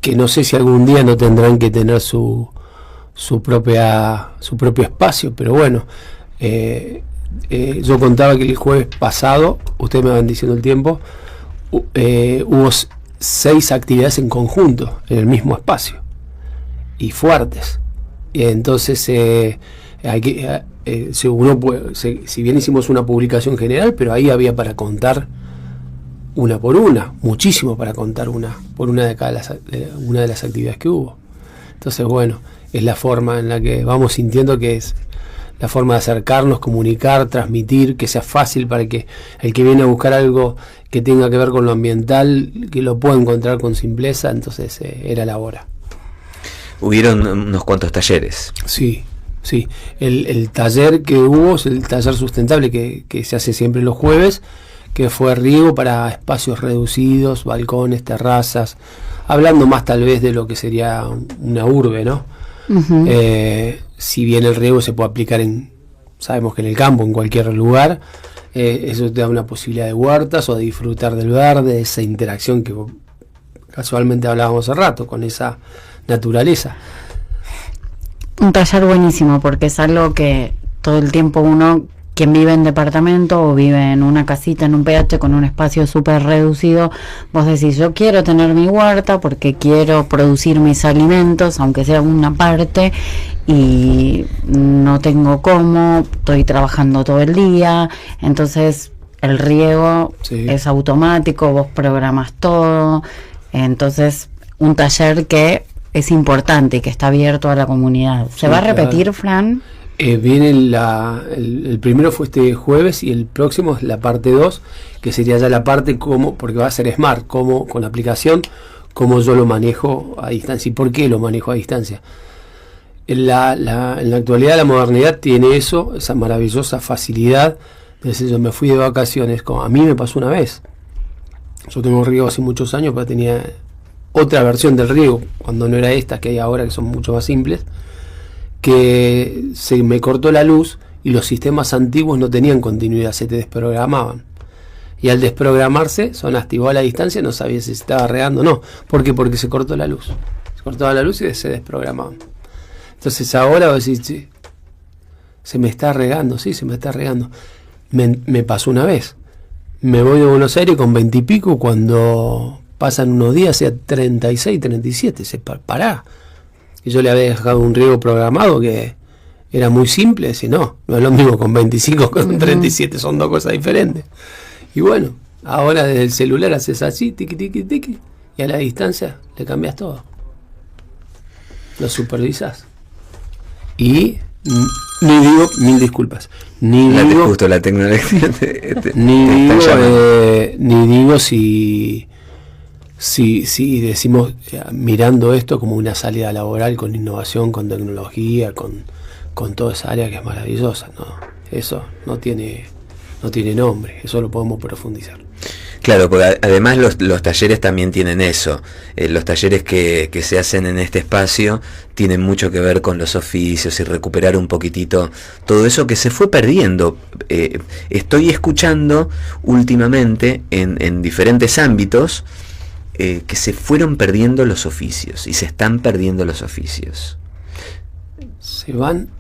que no sé si algún día no tendrán que tener su propio espacio, pero bueno, yo contaba que el jueves pasado, ustedes me van diciendo el tiempo, hubo 6 actividades en conjunto en el mismo espacio y fuertes. Y entonces si bien hicimos una publicación general, pero ahí había para contar una por una, muchísimo para contar una por una de una de las actividades que hubo. Entonces bueno, es la forma en la que vamos sintiendo que es la forma de acercarnos, comunicar, transmitir, que sea fácil para que el que viene a buscar algo que tenga que ver con lo ambiental, que lo pueda encontrar con simpleza. Entonces era la hora. Hubieron unos cuantos talleres. Sí. El taller que hubo es el taller sustentable que se hace siempre los jueves, que fue riego para espacios reducidos, balcones, terrazas, hablando más tal vez de lo que sería una urbe, ¿no? Uh-huh. Si bien el riego se puede aplicar sabemos que en el campo, en cualquier lugar, eso te da una posibilidad de huertas o de disfrutar del verde, de esa interacción que casualmente hablábamos hace rato, con esa naturaleza. Un taller buenísimo, porque es algo que todo el tiempo uno, quien vive en departamento o vive en una casita, en un PH con un espacio súper reducido, vos decís, yo quiero tener mi huerta porque quiero producir mis alimentos, aunque sea una parte, y no tengo cómo, estoy trabajando todo el día, entonces el riego es automático, vos programas todo, entonces un taller que es importante y que está abierto a la comunidad. ¿Se va a repetir, Fran? Viene el primero fue este jueves y el próximo es la parte 2, que sería ya la parte porque va a ser Smart, con la aplicación, cómo yo lo manejo a distancia y por qué lo manejo a distancia. En la actualidad la modernidad tiene esa maravillosa facilidad. Entonces yo me fui de vacaciones, como a mí me pasó una vez. Yo tengo un riego hace muchos años, pero tenía otra versión del riego, cuando no era esta que hay ahora, que son mucho más simples, que se me cortó la luz y los sistemas antiguos no tenían continuidad, se te desprogramaban. Y al desprogramarse, sonaste igual a distancia, no sabías si estaba regando o no. ¿Por qué? Porque se cortó la luz. Se cortaba la luz y se desprogramaban. Entonces ahora vos decís, sí, se me está regando, sí, se me está regando. Me pasó una vez. Me voy de Buenos Aires con 20 y pico cuando pasan unos días, sea 36, 37, se pará. Y yo le había dejado un riego programado que era muy simple, decir, no es lo mismo con 25 que con 37, son dos cosas diferentes. Y bueno, ahora desde el celular haces así, tiqui, tiqui, tiqui, y a la distancia le cambias todo. Lo supervisas. Y ni digo, mil disculpas, ni digo, justo la tecnología ni digo si decimos, mirando esto como una salida laboral con innovación, con tecnología, con toda esa área que es maravillosa, no, eso no tiene nombre, eso lo podemos profundizar. Claro, porque además los talleres también tienen eso. Los talleres que se hacen en este espacio tienen mucho que ver con los oficios y recuperar un poquitito todo eso que se fue perdiendo. Estoy escuchando últimamente en diferentes ámbitos que se fueron perdiendo los oficios y se están perdiendo los oficios. Se van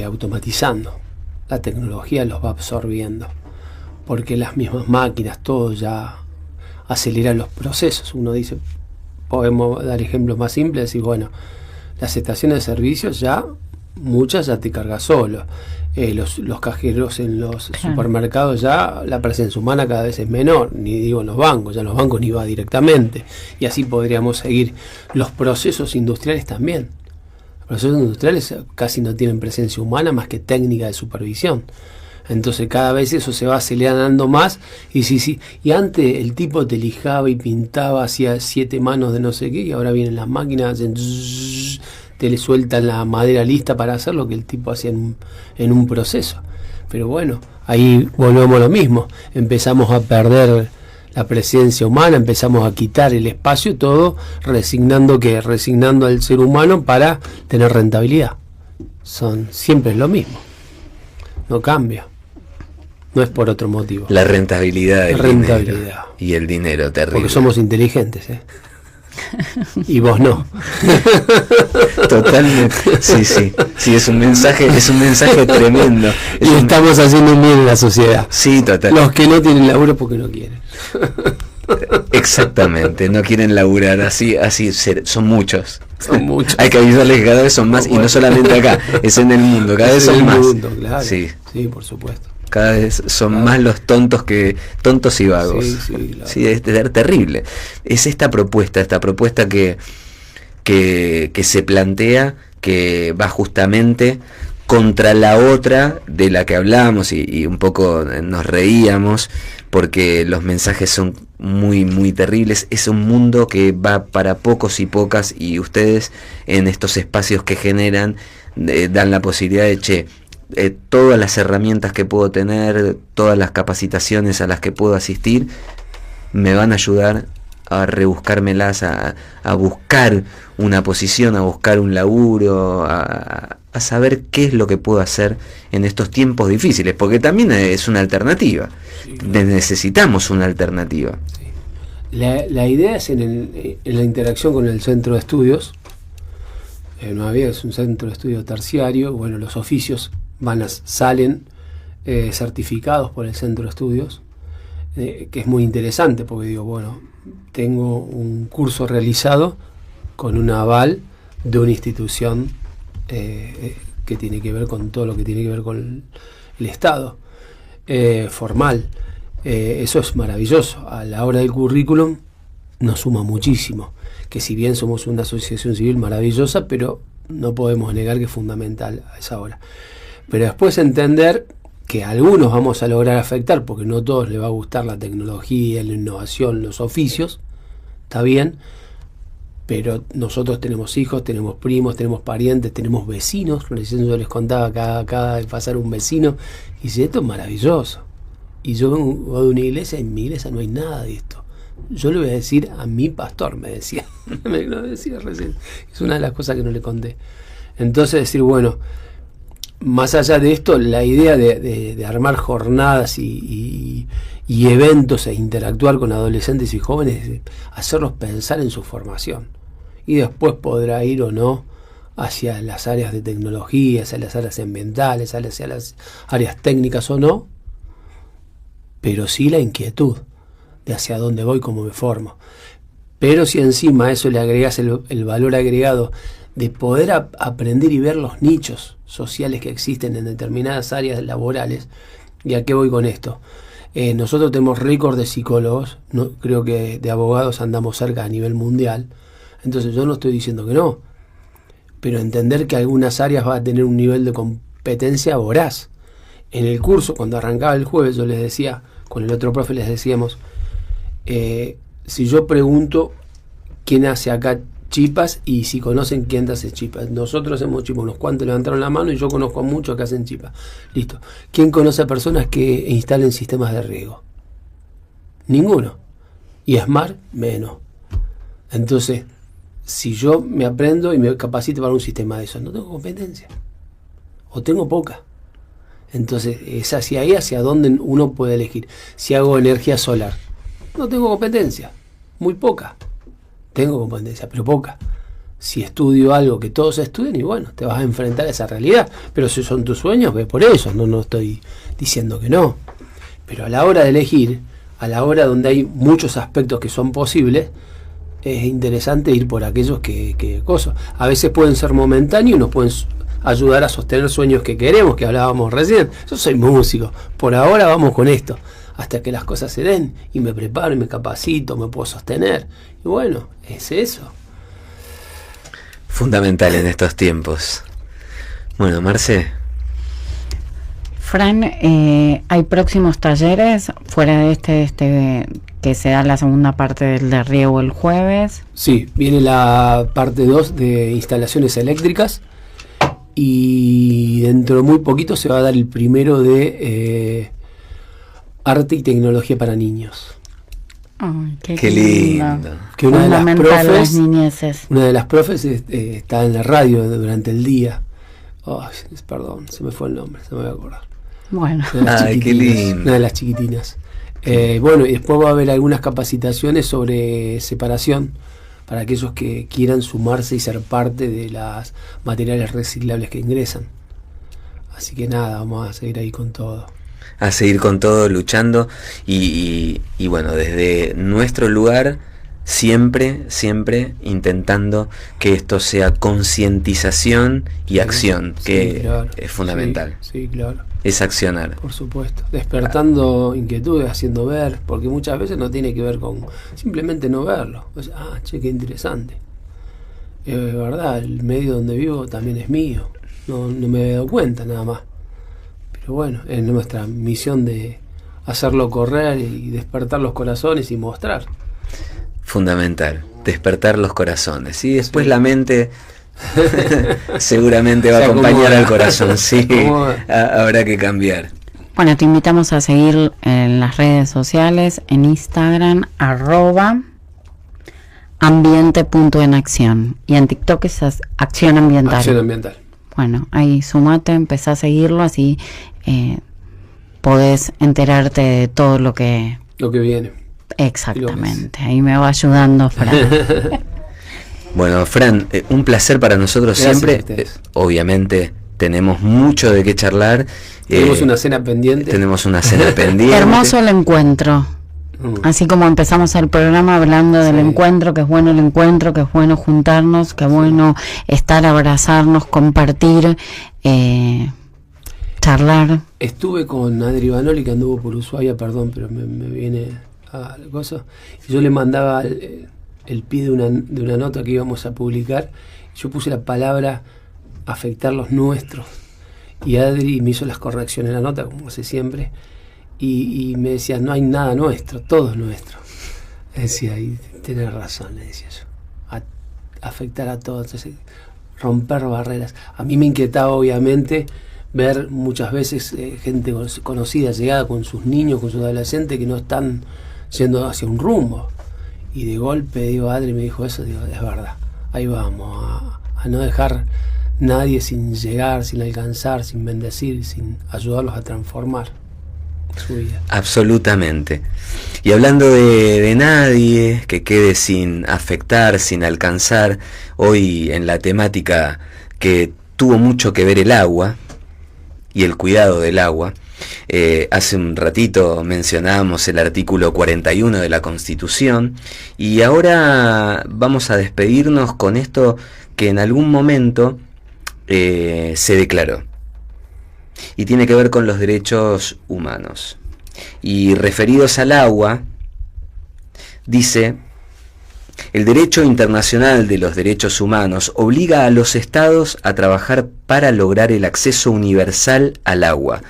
automatizando. La tecnología los va absorbiendo. Porque las mismas máquinas, todo ya aceleran los procesos. Uno dice, podemos dar ejemplos más simples, decir, bueno, las estaciones de servicios ya, muchas ya te cargas solo. Los cajeros en los supermercados ya, la presencia humana cada vez es menor, ni digo en los bancos, ya en los bancos ni va directamente. Y así podríamos seguir. Los procesos industriales también. Los procesos industriales casi no tienen presencia humana más que técnica de supervisión. Entonces cada vez eso se va acelerando más y sí. Y antes el tipo te lijaba y pintaba, hacía 7 manos de no sé qué, y ahora vienen las máquinas, hacen te le sueltan la madera lista para hacer lo que el tipo hacía en un proceso. Pero bueno, ahí volvemos a lo mismo, empezamos a perder la presencia humana, empezamos a quitar el espacio, todo resignando al ser humano para tener rentabilidad. Siempre es lo mismo, no cambia. No es por otro motivo. La rentabilidad del dinero. Y el dinero, terrible. Porque somos inteligentes, y vos no. Totalmente. Sí, es un mensaje tremendo. Estamos haciendo un bien en la sociedad. Sí, total. Los que no tienen laburo porque no quieren. Exactamente, no quieren laburar, así son muchos. Hay que avisarles que cada vez son más, y no solamente acá, es en el mundo, cada vez son más. Claro. Sí, por supuesto. Cada vez son más los tontos y vagos. Claro. Sí, es terrible. Es esta propuesta que se plantea, que va justamente contra la otra de la que hablábamos y un poco nos reíamos, porque los mensajes son muy, muy terribles. Es un mundo que va para pocos y pocas, y ustedes en estos espacios que generan dan la posibilidad de, todas las herramientas que puedo tener, todas las capacitaciones a las que puedo asistir, me van a ayudar a rebuscármelas, a buscar una posición, a buscar un laburo, a saber qué es lo que puedo hacer en estos tiempos difíciles, porque también es una alternativa. Sí, claro. Necesitamos una alternativa. Sí. La idea es en la interacción con el centro de estudios. Es un centro de estudio terciario. Bueno, los oficios salen certificados por el centro de estudios, que es muy interesante, porque digo, bueno, tengo un curso realizado con un aval de una institución que tiene que ver con todo lo que tiene que ver con el Estado formal. Eso es maravilloso. A la hora del currículum nos suma muchísimo, que si bien somos una asociación civil maravillosa, pero no podemos negar que es fundamental a esa hora. Pero después entender que a algunos vamos a lograr afectar, porque no a todos les va a gustar la tecnología, la innovación, los oficios, está bien, pero nosotros tenemos hijos, tenemos primos, tenemos parientes, tenemos vecinos. Recién yo les contaba que acaba de pasar un vecino y dice, esto es maravilloso. Y yo vengo de una iglesia, y en mi iglesia no hay nada de esto. Yo le voy a decir a mi pastor, me decía. Me lo decía recién. Es una de las cosas que no le conté. Entonces decir, bueno, más allá de esto, la idea de armar jornadas y eventos e interactuar con adolescentes y jóvenes es hacerlos pensar en su formación. Y después podrá ir o no hacia las áreas de tecnología, hacia las áreas ambientales, hacia las áreas técnicas o no, pero sí la inquietud de hacia dónde voy, cómo me formo. Pero si encima a eso le agregas el valor agregado de poder aprender y ver los nichos sociales que existen en determinadas áreas laborales, ¿y a qué voy con esto? Nosotros tenemos récord de psicólogos, no, creo que de abogados andamos cerca a nivel mundial, entonces yo no estoy diciendo que no, pero entender que algunas áreas va a tener un nivel de competencia voraz. En el curso, cuando arrancaba el jueves, yo les decía, con el otro profe les decíamos, si yo pregunto quién hace acá chipas y si conocen quién hace chipas. Nosotros hacemos chipas, unos cuantos levantaron la mano y yo conozco a muchos que hacen chipas. Listo. ¿Quién conoce a personas que instalen sistemas de riego? Ninguno. Y Smart, menos. Entonces, si yo me aprendo y me capacito para un sistema de eso, no tengo competencia. O tengo poca. Entonces, es hacia ahí, hacia donde uno puede elegir. Si hago energía solar, no tengo competencia. Muy poca. Tengo competencia, pero poca. Si estudio algo que todos estudian, y bueno, te vas a enfrentar a esa realidad. Pero si son tus sueños, ve por eso. No estoy diciendo que no. Pero a la hora de elegir, a la hora donde hay muchos aspectos que son posibles, es interesante ir por aquellos que cosas. A veces pueden ser momentáneos y nos pueden ayudar a sostener sueños que queremos, que hablábamos recién. Yo soy músico, por ahora vamos con esto, hasta que las cosas se den y me preparo y me capacito, me puedo sostener. Y bueno, es eso. Fundamental en estos tiempos. Bueno, Marce. Fran, ¿hay próximos talleres fuera de este que se da la segunda parte del de riego el jueves? Sí, viene la parte 2 de instalaciones eléctricas y dentro de muy poquito se va a dar el primero de arte y tecnología para niños. Ay, qué lindo. Que una de las profes está en la radio durante el día. Oh, perdón, se me fue el nombre, se me va a acordar. Bueno. Ay, qué lindo. Una de las chiquitinas. Bueno, y después va a haber algunas capacitaciones sobre separación para aquellos que quieran sumarse y ser parte de los materiales reciclables que ingresan. Así que nada, vamos a seguir ahí con todo. A seguir con todo, luchando y bueno, desde nuestro lugar siempre intentando que esto sea concientización y acción, que claro, es fundamental. Sí, claro. Es accionar. Por supuesto. Despertando inquietudes, haciendo ver, porque muchas veces no tiene que ver con simplemente no verlo. O sea, che, qué interesante. Es verdad, el medio donde vivo también es mío. No me había dado cuenta nada más. Pero bueno, es nuestra misión de hacerlo correr y despertar los corazones y mostrar. Fundamental, despertar los corazones. Y después la mente seguramente va a acompañar al corazón. Sí, habrá que cambiar. Bueno, te invitamos a seguir en las redes sociales, en Instagram, @ambiente.enacción. Y en TikTok es Acción Ambiental. Acción Ambiental. Bueno, ahí sumate, empezá a seguirlo, así podés enterarte de todo lo que viene. Exactamente, ahí me va ayudando Fran. Bueno, Fran, un placer para nosotros. Gracias siempre. Obviamente tenemos mucho de qué charlar. Tenemos una cena pendiente. Hermoso el encuentro. Así como empezamos el programa hablando del encuentro, que es bueno el encuentro, que es bueno juntarnos, que es bueno estar, abrazarnos, compartir, charlar. Estuve con Adri Banoli, que anduvo por Ushuaia, perdón, pero me viene a la cosa. Y yo le mandaba el pie de una nota que íbamos a publicar. Yo puse la palabra afectar los nuestros. Y Adri me hizo las correcciones en la nota, como hace siempre. Y me decía, no hay nada nuestro, todo es nuestro. Decía, y tenés razón, le decía yo. Afectar a todos, entonces, romper barreras. A mí me inquietaba, obviamente, ver muchas veces gente conocida, llegada con sus niños, con sus adolescentes, que no están yendo hacia un rumbo. Y de golpe, digo, Adri me dijo eso, digo, es verdad. Ahí vamos, a no dejar nadie sin llegar, sin alcanzar, sin bendecir, sin ayudarlos a transformar su vida. Absolutamente. Y hablando de nadie que quede sin afectar, sin alcanzar, hoy en la temática que tuvo mucho que ver el agua y el cuidado del agua, Hace un ratito mencionábamos el artículo 41 de la Constitución y ahora vamos a despedirnos con esto que en algún momento se declaró y tiene que ver con los derechos humanos. Y referidos al agua, dice: el derecho internacional de los derechos humanos obliga a los estados a trabajar para lograr el acceso universal al agua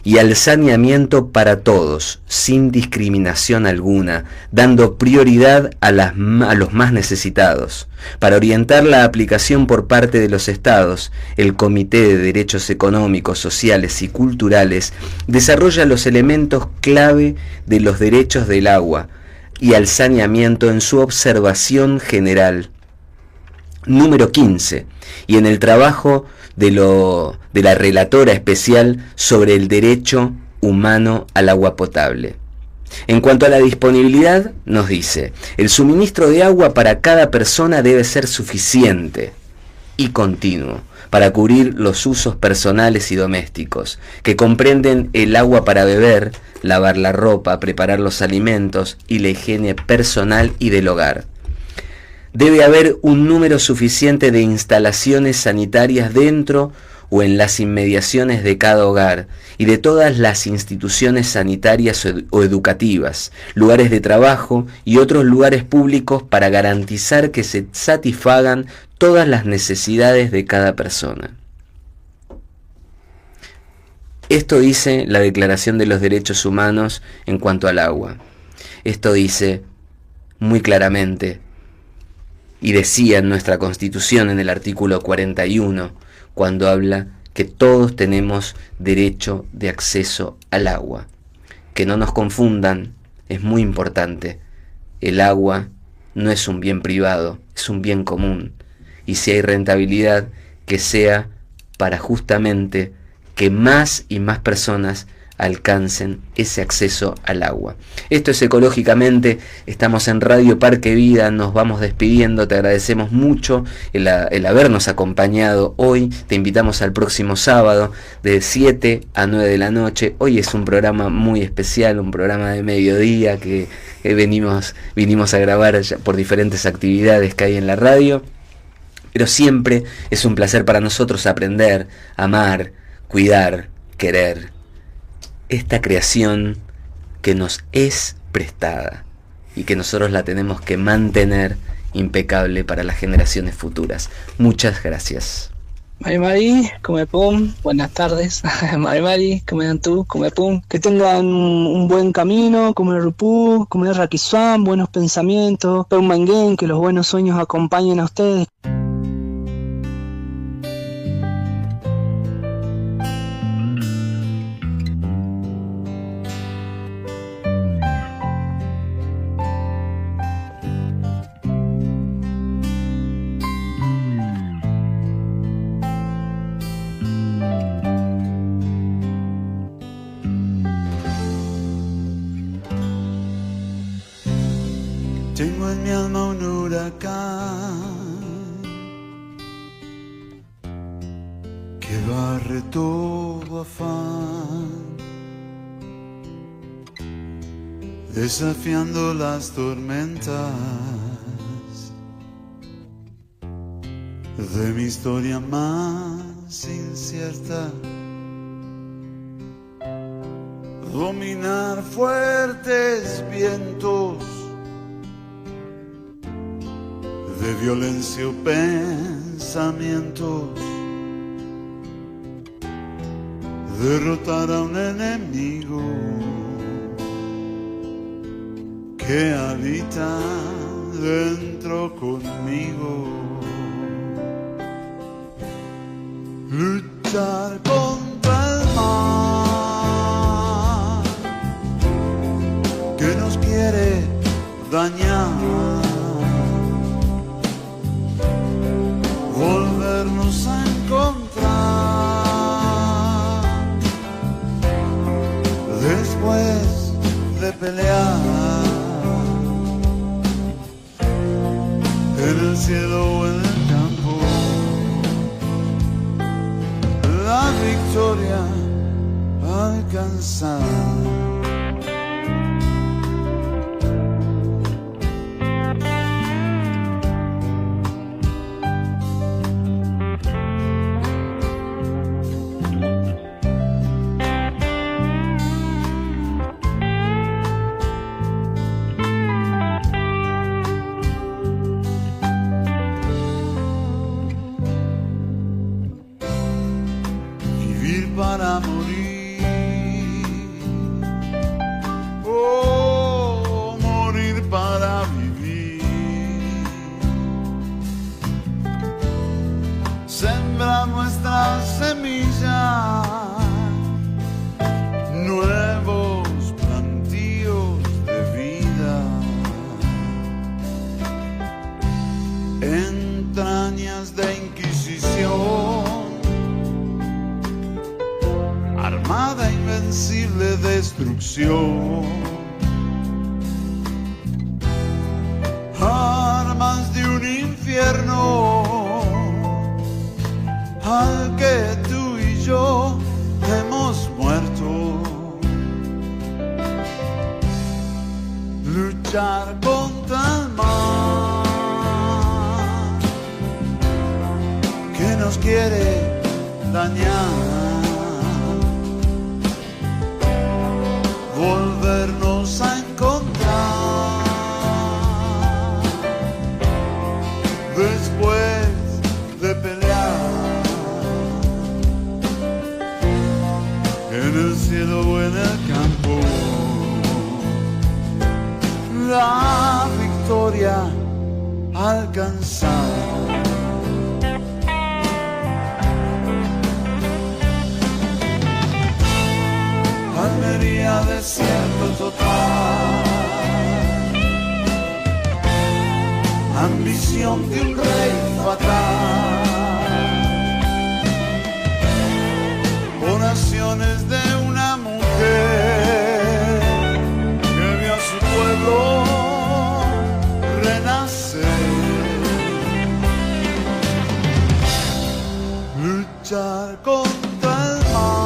y al saneamiento para todos, sin discriminación alguna, dando prioridad a los más necesitados. Para orientar la aplicación por parte de los estados, el Comité de Derechos Económicos, Sociales y Culturales desarrolla los elementos clave de los derechos del agua y al saneamiento en su observación general. Número 15. Y en el trabajo de la relatora especial sobre el derecho humano al agua potable. En cuanto a la disponibilidad, nos dice: el suministro de agua para cada persona debe ser suficiente y continuo para cubrir los usos personales y domésticos, que comprenden el agua para beber, lavar la ropa, preparar los alimentos y la higiene personal y del hogar. Debe haber un número suficiente de instalaciones sanitarias dentro o en las inmediaciones de cada hogar y de todas las instituciones sanitarias o educativas, lugares de trabajo y otros lugares públicos para garantizar que se satisfagan todas las necesidades de cada persona. Esto dice la Declaración de los Derechos Humanos en cuanto al agua. Esto dice muy claramente, y decía en nuestra Constitución en el artículo 41, cuando habla que todos tenemos derecho de acceso al agua. Que no nos confundan, es muy importante. El agua no es un bien privado, es un bien común. Y si hay rentabilidad, que sea para justamente que más y más personas alcancen ese acceso al agua. Esto es Ecológicamente, estamos en Radio Parque Vida, nos vamos despidiendo, te agradecemos mucho el habernos acompañado hoy, te invitamos al próximo sábado de 7 a 9 de la noche. Hoy es un programa muy especial, un programa de mediodía que vinimos a grabar por diferentes actividades que hay en la radio, pero siempre es un placer para nosotros aprender, amar, cuidar, querer esta creación que nos es prestada y que nosotros la tenemos que mantener impecable para las generaciones futuras. Muchas gracias. Mari, come pum, buenas tardes. Mari, come dan tú, come pum. Que tengan un buen camino, come rupú, come raquisuán, buenos pensamientos, pum manguén, que los buenos sueños acompañen a ustedes. Tengo en mi alma un huracán que barre todo afán, desafiando las tormentas de mi historia más incierta. Dominar fuertes vientos de violencia o pensamientos, derrotar a un enemigo que habita dentro conmigo, luchar contra el mal que nos quiere dañar, volvernos a encontrar después de pelear en el cielo o en el campo. La victoria alcanzar. Para morir, oh, morir para vivir, sembrar nuestra semilla, nuevos plantíos de vida, entrañas de inquisición, armada invencible destrucción, armas de un infierno al que tú y yo hemos muerto. Luchar contra el mal que nos quiere dañar, volvernos a encontrar después de pelear en el cielo o en el campo, la victoria alcanzar. Almería, desierto total, ambición de un rey fatal, oraciones de una mujer que vio a su pueblo renacer, luchar contra el mal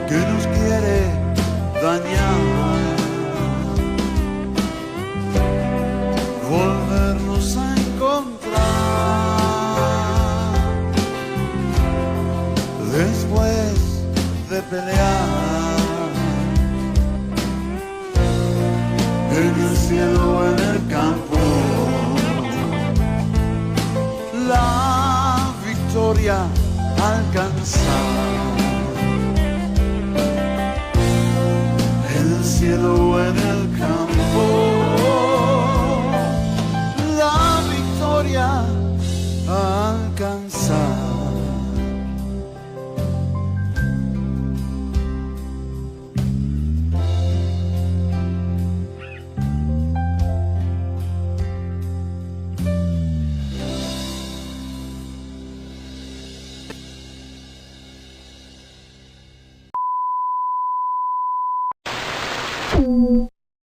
que nos quiere dañar, volvernos a encontrar después de pelear en el cielo o en el campo, la victoria alcanzar. En el cielo o en el campo, la victoria alcanzar.